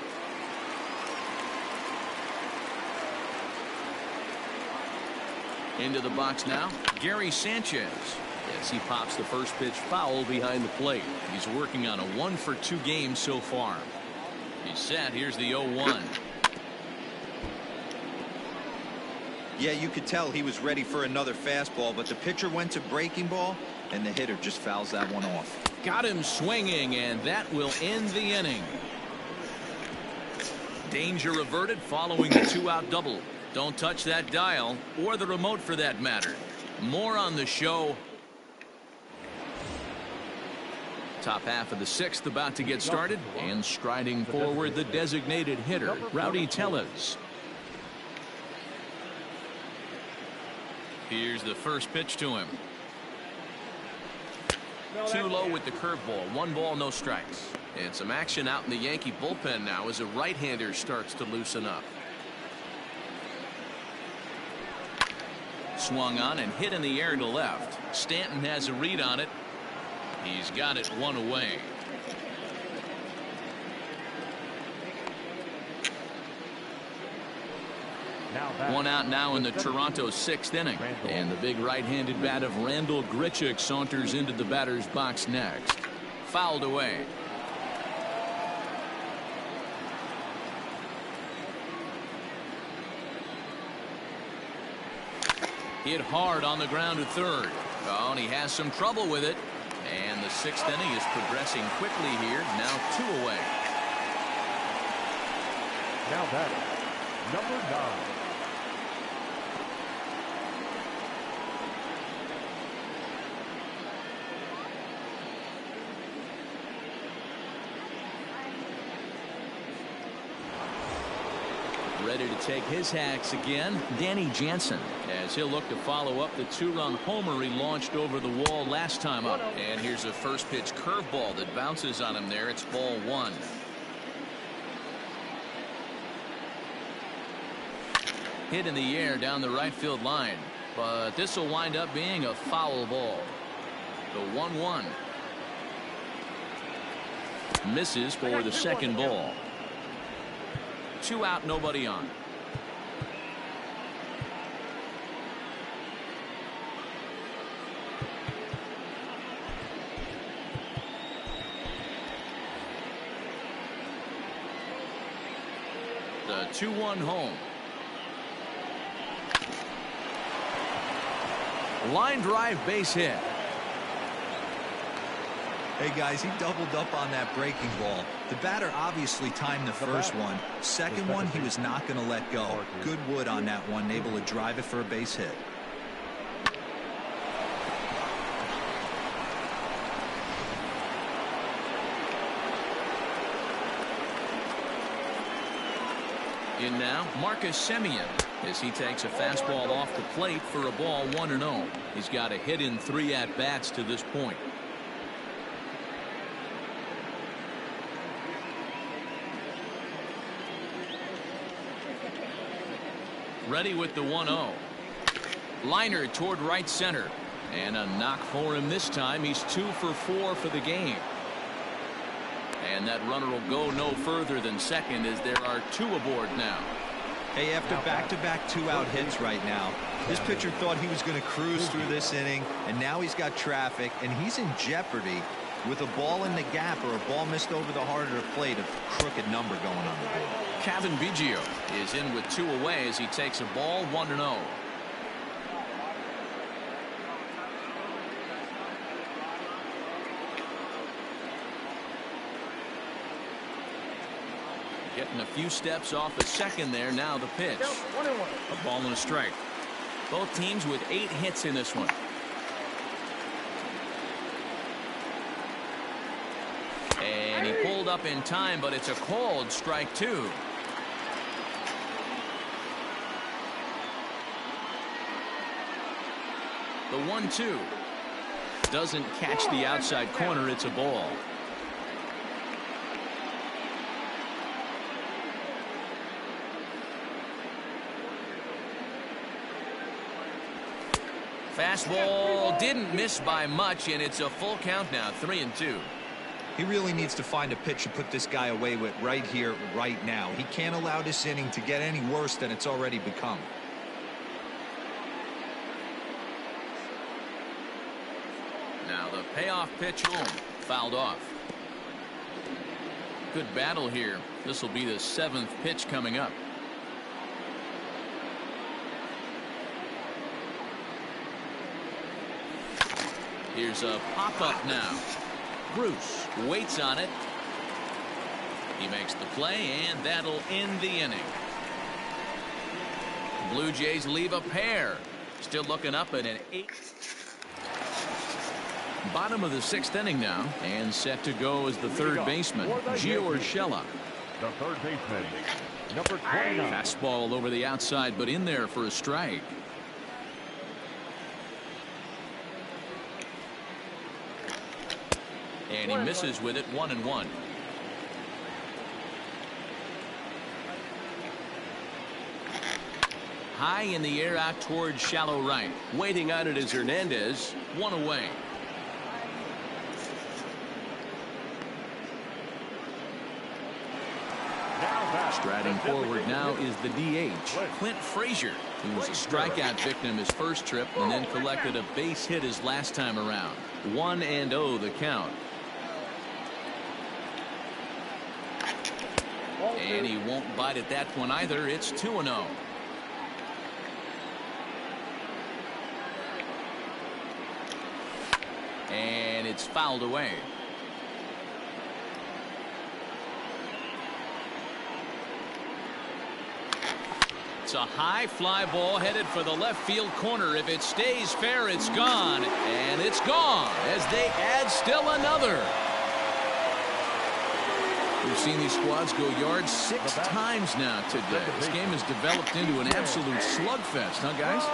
Into the box now, Gary Sanchez. Yes, he pops the first pitch foul behind the plate. He's working on a 1-for-2 game so far. He's set. Here's the 0-1. Yeah, you could tell he was ready for another fastball, but the pitcher went to breaking ball, and the hitter just fouls that one off. Got him swinging, and that will end the inning. Danger averted following the 2-out double. Don't touch that dial, or the remote for that matter. More on the show. Top half of the 6th about to get started, and striding forward the designated hitter, Rowdy Tellez. Here's the first pitch to him. Too low with the curveball. 1 ball, no strikes. And some action out in the Yankee bullpen now as a right-hander starts to loosen up. swung on and hit in the air to left. Stanton has a read on it. He's got it one away. One out now in the Toronto 6th inning. And the big right-handed bat of Randall Grichuk saunters into the batter's box next. Fouled away. Hit hard on the ground to third. Oh, and he has some trouble with it. And the 6th inning is progressing quickly here. Now 2 away. Now batting, number 9. Ready to take his hacks again, Danny Jansen, as he'll look to follow up the 2-run homer he launched over the wall last time up. And here's a first pitch curveball that bounces on him there. It's ball 1. Hit in the air down the right field line, but this will wind up being a foul ball. The 1-1 misses for the second ball. 2 out, nobody on. The 2-1 home. Line drive base hit. Hey guys, he doubled up on that breaking ball. The batter obviously timed the first one. Second one, he was not going to let go. Good wood on that one, able to drive it for a base hit. In now, Marcus Semien, as he takes a fastball off the plate for a ball 1-0. He's got a hit in 3 at-bats to this point. Ready with the 1-0. Liner toward right center. And a knock for him this time. He's 2 for 4 for the game. And that runner will go no further than second as there are 2 aboard now. Hey, after back-to-back 2-out hits right now, this pitcher thought he was going to cruise through this inning, and now he's got traffic, and he's in jeopardy with a ball in the gap or a ball missed over the harder plate, a crooked number going on the board. Kevin Biggio is in with 2 away as he takes a ball 1-0. Getting a few steps off the second there. Now the pitch. A ball and a strike. Both teams with 8 hits in this one. And he pulled up in time, but it's a called strike 2. The 1-2 doesn't catch the outside corner. It's a ball. Fastball didn't miss by much, and it's a full count now, 3-2. He really needs to find a pitch to put this guy away with right here, right now. He can't allow this inning to get any worse than it's already become. Now the payoff pitch home, fouled off. Good battle here. This will be the 7th pitch coming up. Here's a pop-up now. Bruce waits on it. He makes the play, and that'll end the inning. Blue Jays leave a pair. Still looking up at an 8. Bottom of the 6th inning now, and set to go as the third baseman, Gio Urshela. The third baseman, number 29. Fastball over the outside, but in there for a strike. And he misses with it, 1-1. High in the air out towards shallow right. Waiting on it is Hernandez. 1 away. Striding forward now is the DH, Clint Frazier, who was a strikeout victim his first trip and then collected a base hit his last time around. 1-0 the count. And he won't bite at that one either. It's 2-0. And it's fouled away. It's a high fly ball headed for the left field corner. If it stays fair, it's gone. And it's gone as they add still another. We've seen these squads go yards 6 times now today. This game has developed into an absolute slugfest, huh, guys?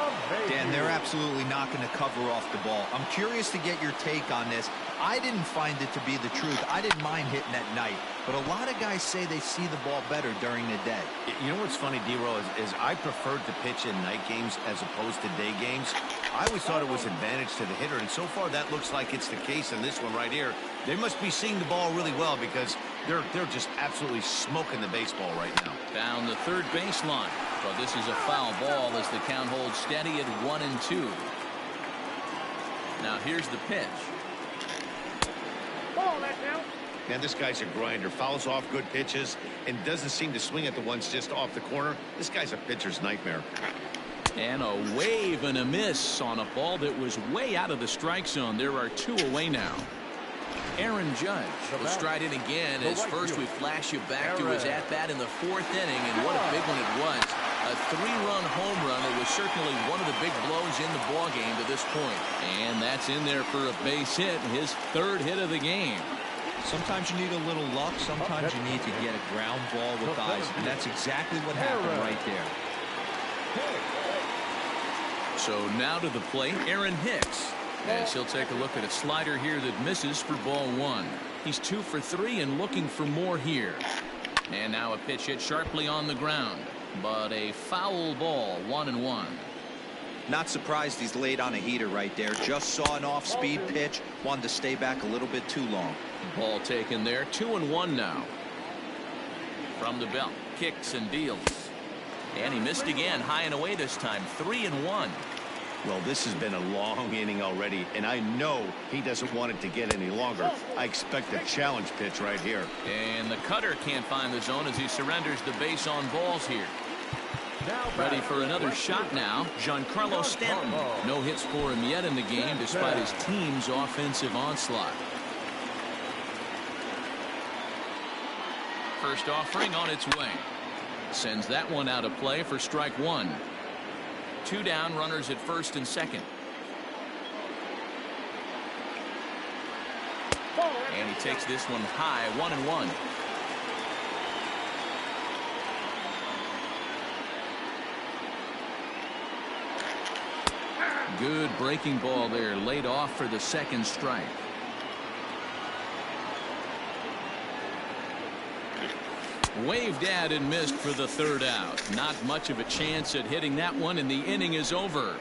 Dan, they're absolutely not going to cover off the ball. I'm curious to get your take on this. I didn't find it to be the truth. I didn't mind hitting at night, but a lot of guys say they see the ball better during the day. You know what's funny, D-Roll, is I preferred to pitch in night games as opposed to day games. I always thought it was advantage to the hitter, and so far that looks like it's the case in this one right here. They must be seeing the ball really well because they're just absolutely smoking the baseball right now. Down the third baseline. But this is a foul ball as the count holds steady at 1-2. Now here's the pitch. Ball, that now. Man, this guy's a grinder. Fouls off good pitches and doesn't seem to swing at the ones just off the corner. This guy's a pitcher's nightmare. And a wave and a miss on a ball that was way out of the strike zone. There are 2 away now. Aaron Judge will stride in again as first we flash you back to his at-bat in the 4th inning, and what a big one it was. A 3-run home run. It was certainly one of the big blows in the ball game to this point. And that's in there for a base hit, his 3rd hit of the game. Sometimes you need a little luck. Sometimes you need to get a ground ball with eyes, and that's exactly what happened right there. So now to the plate, Aaron Hicks. As he'll take a look at a slider here that misses for ball 1. He's 2 for 3 and looking for more here. And now a pitch hit sharply on the ground. But a foul ball, 1-1. Not surprised he's laid on a heater right there. Just saw an off-speed pitch. Wanted to stay back a little bit too long. Ball taken there. 2-1 now. From the belt. Kicks and deals. And he missed again. High and away this time. 3-1. Well, this has been a long inning already, and I know he doesn't want it to get any longer. I expect a challenge pitch right here. And the cutter can't find the zone as he surrenders the base on balls here. Ready for another shot now. Giancarlo Stanton. No hits for him yet in the game despite his team's offensive onslaught. First offering on its way. Sends that one out of play for strike 1. 2 down, runners at first and second. And he takes this one high, 1-1. Good breaking ball there, laid off for the 2nd strike. Waved at and missed for the 3rd out. Not much of a chance at hitting that one, and the inning is over.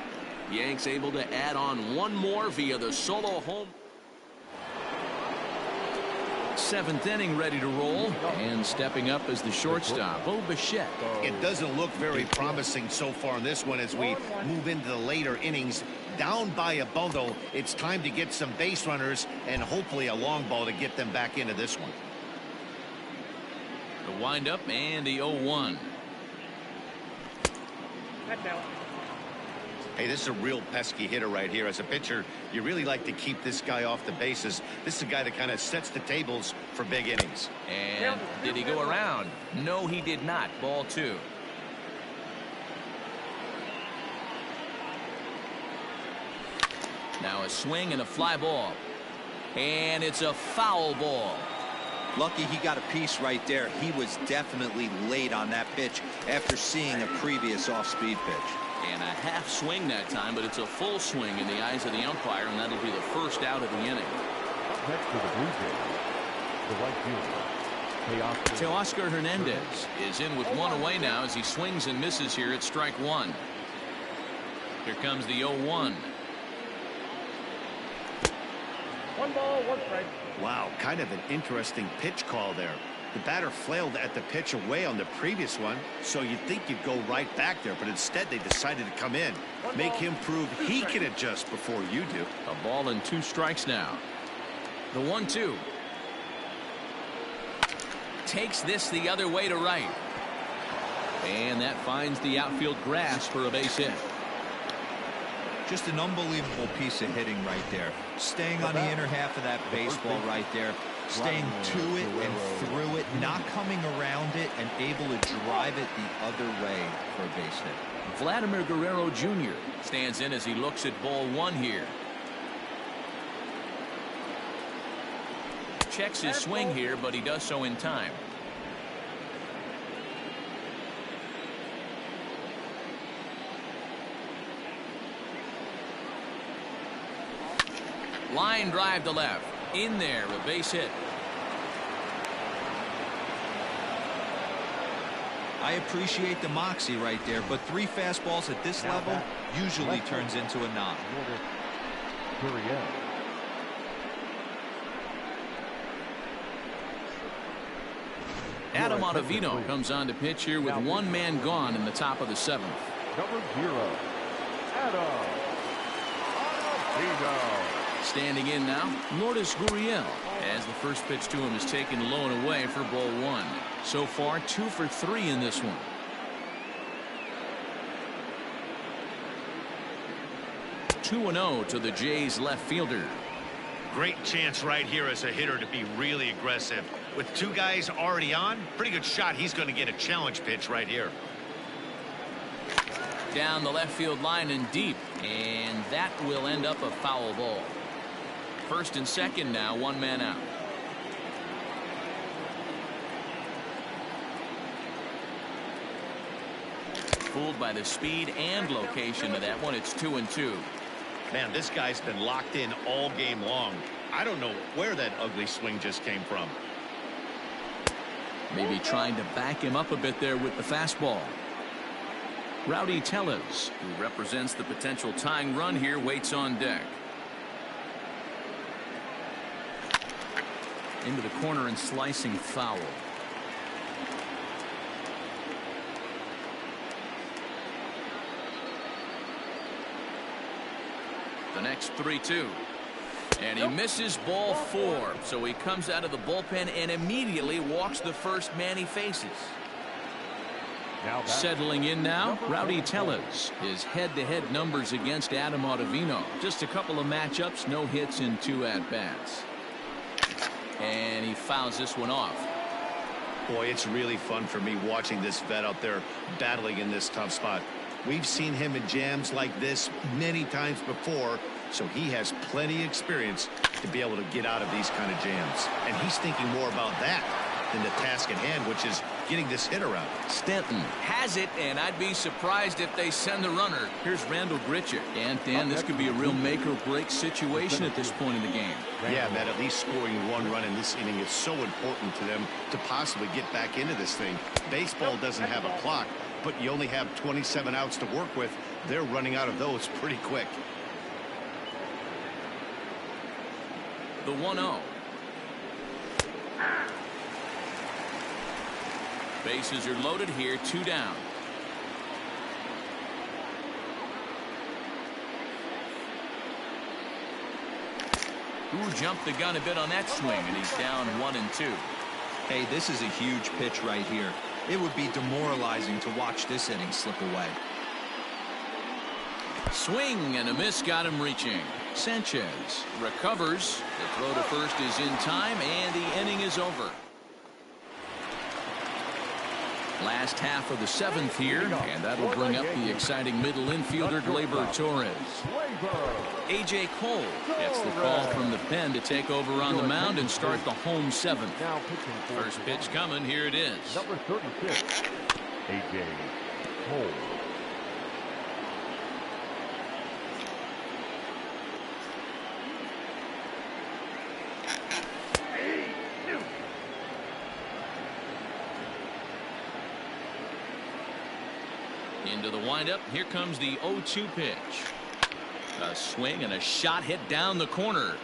Yanks able to add on one more via the solo home. 7th inning ready to roll, and stepping up as the shortstop, Bo Bichette. It doesn't look very promising so far in this one as we move into the later innings. Down by a bundle, it's time to get some base runners and hopefully a long ball to get them back into this one. The windup and the 0-1. Hey, this is a real pesky hitter right here. As a pitcher, you really like to keep this guy off the bases. This is a guy that kind of sets the tables for big innings. And did he go around? No, he did not. Ball 2. Now a swing and a fly ball. And it's a foul ball. Lucky he got a piece right there. He was definitely late on that pitch after seeing a previous off-speed pitch. And a half swing that time, but it's a full swing in the eyes of the umpire, and that'll be the 1st out of the inning. Up next to the BlueJays, the right fielder, Teoscar Hernandez is in with one away now as he swings and misses here at strike one. Here comes the 0-1. 1 ball, 1 strike. Wow, kind of an interesting pitch call there. The batter flailed at the pitch away on the previous one, so you'd think you'd go right back there, but instead they decided to come in. Make him prove he can adjust before you do. A ball and 2 strikes now. The 1-2. Takes this the other way to right. And that finds the outfield grass for a base hit. Just an unbelievable piece of hitting right there. Staying on the inner half of that baseball right there. Staying to it and through it, not coming around it, and able to drive it the other way for a base hit. Vladimir Guerrero Jr. stands in as he looks at ball 1 here. Checks his swing here, but he does so in time. Line drive to left. In there, a base hit. I appreciate the moxie right there, but 3 fastballs at this level usually turns into a knock. Adam Ottavino comes on to pitch here with 1 man gone in the top of the 7th. Number 0, Adam Ottavino. Standing in now, Lourdes Gurriel, as the first pitch to him is taken low and away for ball 1. So far 2 for 3 in this one. Two 2-0 to the Jays left fielder. Great chance right here as a hitter to be really aggressive. With 2 guys already on, pretty good shot he's going to get a challenge pitch right here. Down the left field line and deep, and that will end up a foul ball. First and second now, 1 man out. Fooled by the speed and location of that one. It's 2-2. Man, this guy's been locked in all game long. I don't know where that ugly swing just came from. Maybe trying to back him up a bit there with the fastball. Rowdy Tellez, who represents the potential tying run here, waits on deck. Into the corner and slicing foul. The next 3-2. And he misses ball 4. So he comes out of the bullpen and immediately walks the first man he faces. Settling in now, Rowdy Tellez. His head-to-head numbers against Adam Ottavino. Just a couple of matchups, no hits in 2 at-bats. And he fouls this one off. Boy, it's really fun for me watching this vet out there battling in this tough spot. We've seen him in jams like this many times before, so he has plenty of experience to be able to get out of these kind of jams. And he's thinking more about that than the task at hand, which is getting this hitter out. Stanton has it, and I'd be surprised if they send the runner. Here's Randall Grichuk. And Dan, this could be a real make or break situation at this point in the game. Yeah, man, at least scoring 1 run in this inning is so important to them to possibly get back into this thing. Baseball doesn't have a clock, but you only have 27 outs to work with. They're running out of those pretty quick. The 1-0. Bases are loaded here, 2 down. Who jumped the gun a bit on that swing, and he's down 1-2. Hey, this is a huge pitch right here. It would be demoralizing to watch this inning slip away. Swing and a miss got him reaching. Sanchez recovers. The throw to first is in time, and the inning is over. Last half of the 7th here, and that'll bring up the exciting middle infielder Gleyber Torres. A.J. Cole gets the call from the pen to take over on the mound and start the home 7th. First pitch coming, here it is. Number 36, A.J. Cole. Into the windup. Here comes the 0-2 pitch. A swing and a shot hit down the corner.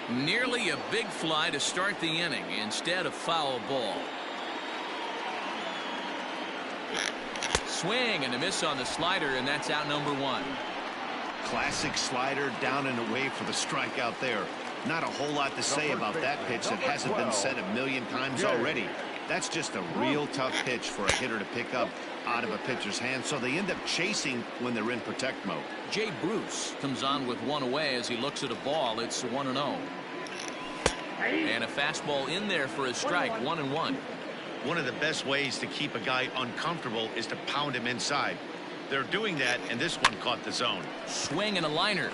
Nearly a big fly to start the inning. Instead, a foul ball. Swing and a miss on the slider, and that's out number one. Classic slider down and away for the strikeout there. Not a whole lot to say about that pitch that hasn't been said a million times already. That's just a real tough pitch for a hitter to pick up out of a pitcher's hand, so they end up chasing when they're in protect mode. Jay Bruce comes on with one away as he looks at a ball. It's 1-0. And a fastball in there for a strike. 1-1. One of the best ways to keep a guy uncomfortable is to pound him inside. They're doing that, and this one caught the zone. Swing and a liner.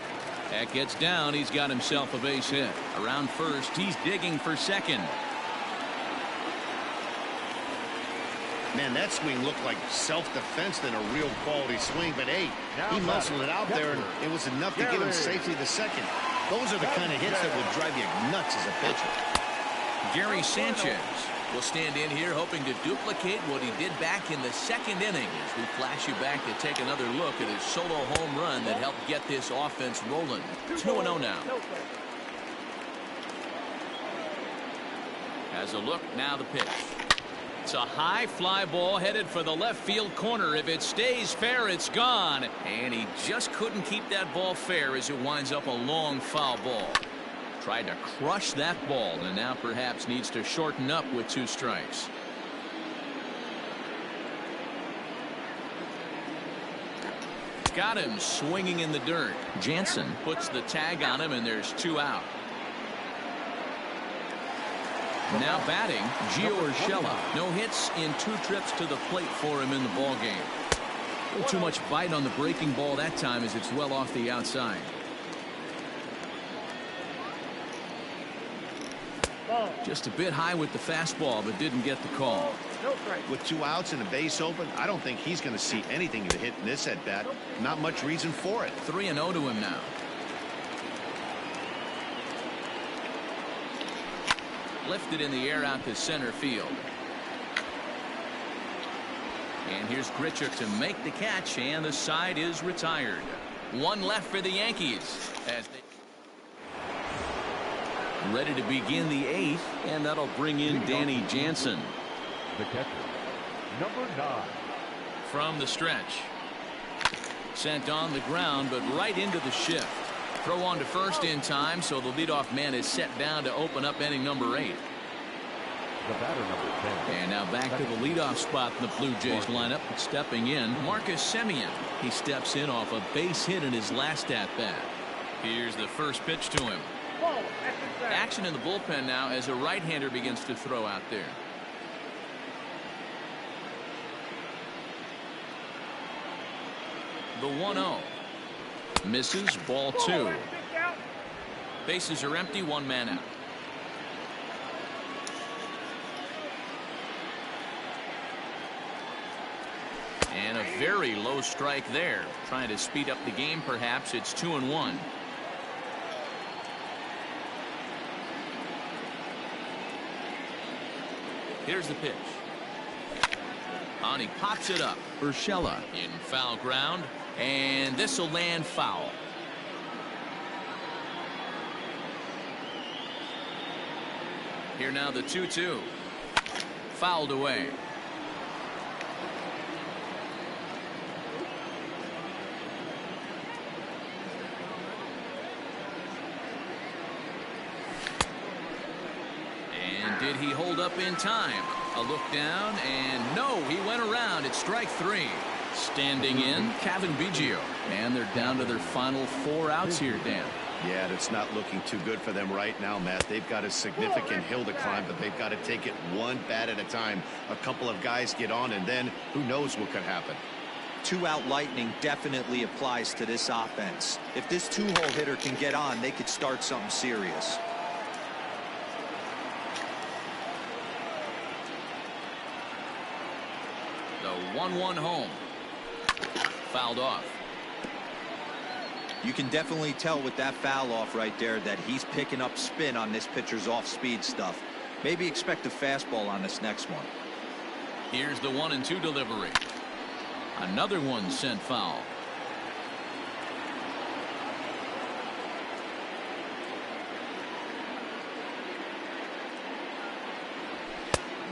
That gets down. He's got himself a base hit. Around first, he's digging for second. Man, that swing looked like self-defense than a real quality swing, but hey, he muscled it out there, and it was enough to get him safely to second. Those are the kind of hits that would drive you nuts as a pitcher. Gary Sanchez will stand in here hoping to duplicate what he did back in the second inning as we flash you back to take another look at his solo home run that helped get this offense rolling. 2-0 now. Has a look, now the pitch. It's a high fly ball headed for the left field corner. If it stays fair, it's gone. And he just couldn't keep that ball fair as it winds up a long foul ball. Tried to crush that ball and now perhaps needs to shorten up with 2 strikes. Got him swinging in the dirt. Jansen puts the tag on him and there's 2 out. Now batting, Gio Urshela. No hits in 2 trips to the plate for him in the ball game. A little too much bite on the breaking ball that time as it's well off the outside. Just a bit high with the fastball, but didn't get the call. With 2 outs and a base open, I don't think he's going to see anything to hit in this at bat. Not much reason for it. 3-0 to him now. Lifted in the air out to center field. And here's Grichuk to make the catch, and the side is retired. 1 left for the Yankees as they ready to begin the 8th, and that'll bring in Danny Jansen. The catcher, number 9. From the stretch. Sent on the ground, but right into the shift. Throw on to first in time, so the leadoff man is set down to open up inning number 8. The batter, number 10. And now back to the leadoff spot in the Blue Jays lineup. Stepping in, Marcus Semien. He steps in off a base hit in his last at-bat. Here's the first pitch to him. Action in the bullpen now as a right-hander begins to throw out there. The 1-0. Misses, ball 2. Bases are empty, 1 man out. And a very low strike there. Trying to speed up the game perhaps. It's 2-1. Here's the pitch. And he pops it up. Urshela in foul ground. And this will land foul. Here now the 2-2. Fouled away. And did he hold up in time? A look down, and no, he went around. It's strike 3. Standing in, Kevin Biggio. And they're down to their final 4 outs here, Dan. Yeah, it's not looking too good for them right now, Matt. They've got a significant hill to climb, but they've got to take it 1 bat at a time. A couple of guys get on, and then who knows what could happen. 2-out lightning definitely applies to this offense. If this 2-hole hitter can get on, they could start something serious. The 1-1 home. Fouled off. You can definitely tell with that foul off right there that he's picking up spin on this pitcher's off-speed stuff. Maybe expect a fastball on this next one. Here's the 1-2 delivery. Another one sent foul.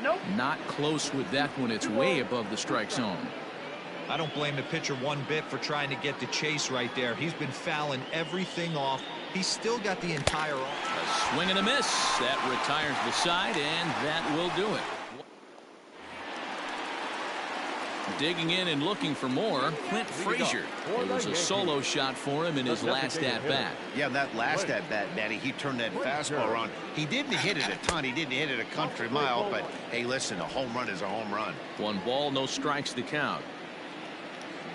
Nope. Not close with that one. It's way above the strike zone. I don't blame the pitcher one bit for trying to get the chase right there. He's been fouling everything off. He's still got the entire off. A swing and a miss. That retires the side, and that will do it. Digging in and looking for more, Clint Frazier. It was a solo shot for him in his last at-bat. Yeah, that last at-bat, Matty, he turned that fastball around. He didn't hit it a ton. He didn't hit it a country mile, but, hey, listen, a home run is a home run. 1 ball, no strikes the count.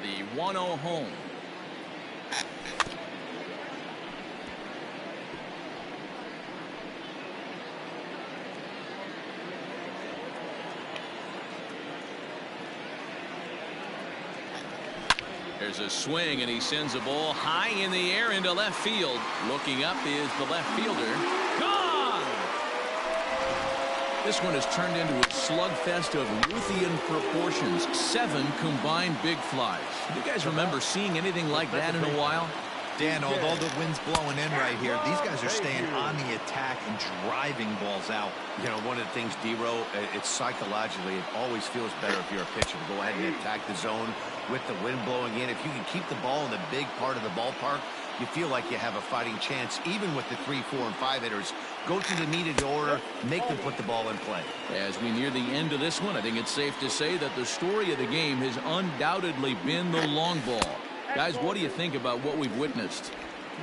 The 1-0 home. There's a swing, and he sends a ball high in the air into left field. Looking up is the left fielder. Gone! This one has turned into a slugfest of Ruthian proportions. 7 combined big flies. Do you guys remember seeing anything like that in a while? Dan, although the wind's blowing in right here, these guys are staying on the attack and driving balls out. You know, one of the things, D-Row, it's psychologically, it always feels better if you're a pitcher to go ahead and attack the zone with the wind blowing in. If you can keep the ball in the big part of the ballpark, you feel like you have a fighting chance, even with the 3, 4, and 5 hitters. Go through the needed order, make them put the ball in play. As we near the end of this one, I think it's safe to say that the story of the game has undoubtedly been the long ball. Guys, what do you think about what we've witnessed?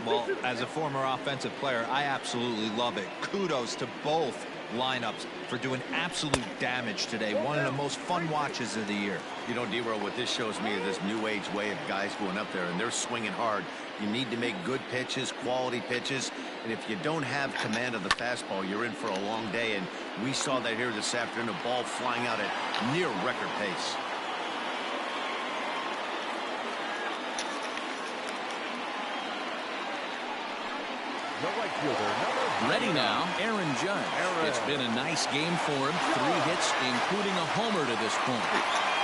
Well, as a former offensive player, I absolutely love it. Kudos to both lineups for doing absolute damage today. One of the most fun watches of the year. You know, D-Row, what this shows me is this new age way of guys going up there, and they're swinging hard. You need to make good pitches, quality pitches, and if you don't have command of the fastball, you're in for a long day, and we saw that here this afternoon, a ball flying out at near record pace. Ready now, Aaron Judge. It's been a nice game for him. 3 hits, including a homer to this point.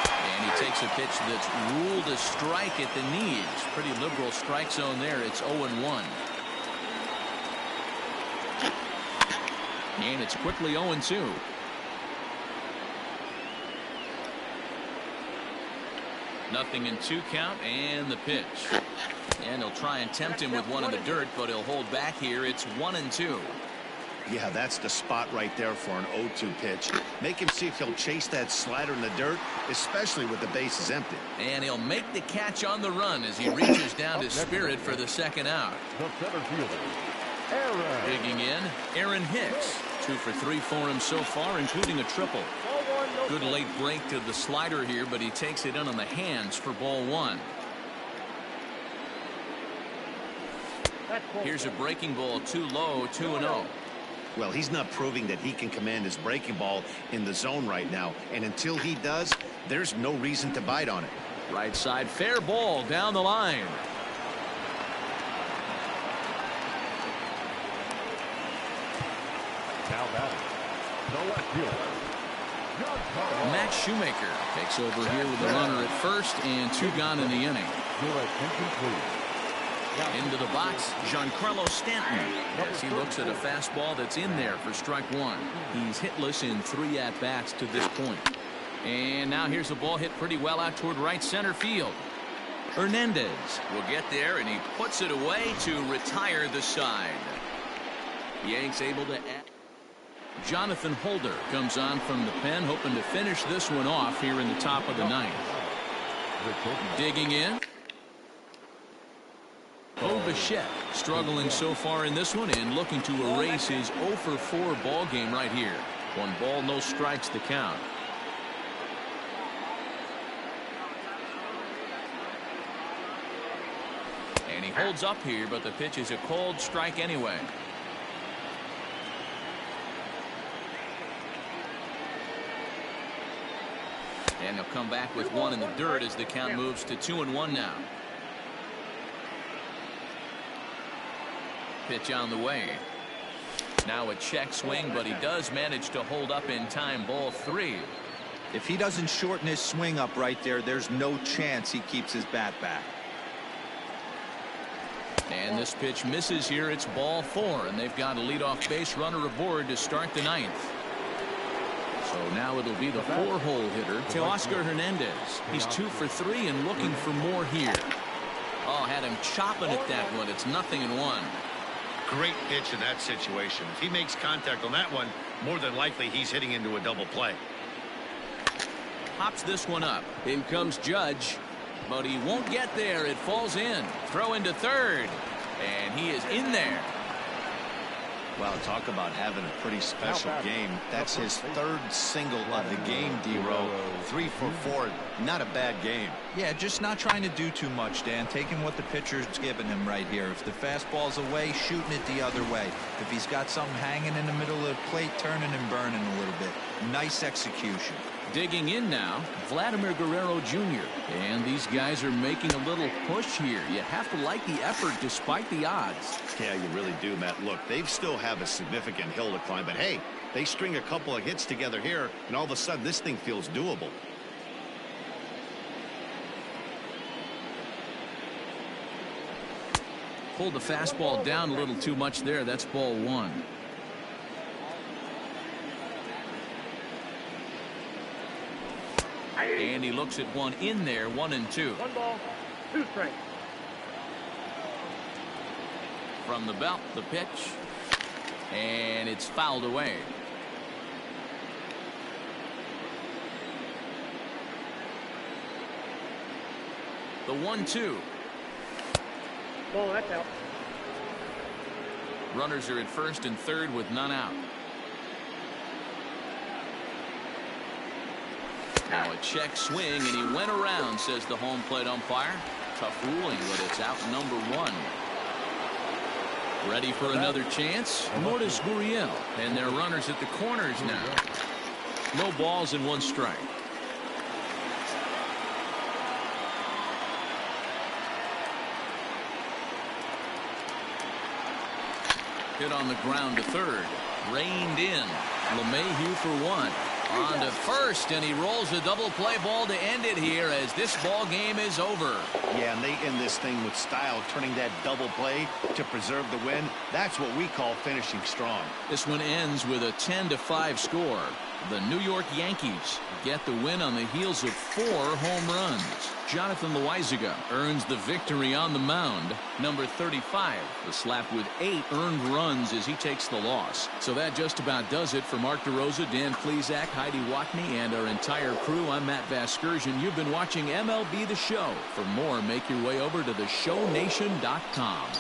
And he takes a pitch that's ruled a strike at the knees. Pretty liberal strike zone there. It's 0-1. And it's quickly 0-2. Nothing in 2 count, and the pitch. And he'll try and tempt him with one in the dirt, but he'll hold back here. It's 1-2. Yeah, that's the spot right there for an 0-2 pitch. Make him see if he'll chase that slider in the dirt, especially with the bases empty. And he'll make the catch on the run as he reaches down to Spirit for the second out. Digging in, Aaron Hicks. 2 for 3 for him so far, including a triple. Good late break to the slider here, but he takes it in on the hands for ball 1. Here's a breaking ball too low, 2-0. Well, he's not proving that he can command his breaking ball in the zone right now. And until he does, there's no reason to bite on it. Right side, fair ball down the line. Now batting, the left fielder, Matt Shoemaker takes over here with a runner at first and 2 gone in the inning. Into the box, Giancarlo Stanton, as he looks at a fastball that's in there for strike 1. He's hitless in 3 at-bats to this point. And now here's a ball hit pretty well out toward right center field. Hernandez will get there, and he puts it away to retire the side. Yanks able to add. Jonathan Holder comes on from the pen, hoping to finish this one off here in the top of the 9th. Digging in. Bo Bichette struggling so far in this one and looking to erase his 0 for 4 ball game right here. 1 ball, no strikes to count. And he holds up here, but the pitch is a called strike anyway. And he'll come back with 1 in the dirt as the count moves to 2-1 now. Pitch on the way. Now a check swing, but he does manage to hold up in time. Ball 3. If he doesn't shorten his swing up right there, there's no chance he keeps his bat back. And this pitch misses here. It's ball 4, and they've got a leadoff base runner aboard to start the 9th. So now it'll be the 4-hole hitter, Teoscar Hernandez. He's 2 for 3 and looking for more here. Oh, had him chopping at that one. It's 0-1. Great pitch in that situation. If he makes contact on that one, more than likely he's hitting into a double play. Pops this one up. In comes Judge, but he won't get there. It falls in. Throw into third, and he is in there. Well, talk about having a pretty special game. That's his 3rd single of the game, D-Row. 3 for 4. Not a bad game. Yeah, just not trying to do too much, Dan. Taking what the pitcher's giving him right here. If the fastball's away, shooting it the other way. If he's got something hanging in the middle of the plate, turning and burning a little bit. Nice execution. Digging in now, Vladimir Guerrero Jr. And these guys are making a little push here. You have to like the effort despite the odds. Yeah, you really do, Matt. Look, they still have a significant hill to climb, but hey, they string a couple of hits together here, and all of a sudden this thing feels doable. Pulled the fastball down a little too much there. That's ball 1. And he looks at one in there, 1-2. 1 ball, 2 strikes. From the belt, the pitch, and it's fouled away. The 1-2. Ball, that's out. Runners are at first and third with none out. Now a check swing, and he went around, says the home plate umpire. Tough ruling, but it's out number 1. Ready for another chance? Lourdes Gurriel, and their runners at the corners now. No balls and 1 strike. Hit on the ground to third. Reined in. LeMahieu for 1. On to first, and he rolls a double play ball to end it here as this ball game is over. Yeah, and they end this thing with style, turning that double play to preserve the win. That's what we call finishing strong. This one ends with a 10-5 score. The New York Yankees get the win on the heels of 4 home runs. Jonathan Loaizaga earns the victory on the mound. Number 35, the slap with 8 earned runs as he takes the loss. So that just about does it for Mark DeRosa, Dan Plesac, Heidi Watney, and our entire crew. I'm Matt Vasgersian. You've been watching MLB The Show. For more, make your way over to theshownation.com.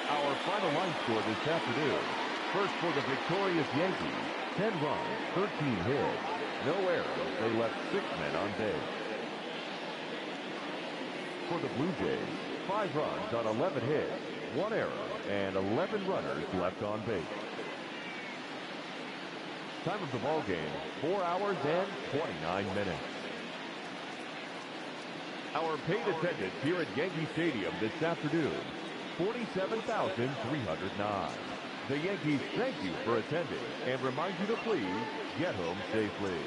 Our final line score this afternoon. First for the victorious Yankees, 10 runs, 13 hits, no errors. They left 6 men on base. For the Blue Jays, 5 runs on 11 hits, 1 error, and 11 runners left on base. Time of the ball game, 4 hours and 29 minutes. Our paid attendance here at Yankee Stadium this afternoon, 47,309. The Yankees thank you for attending and remind you to please get home safely.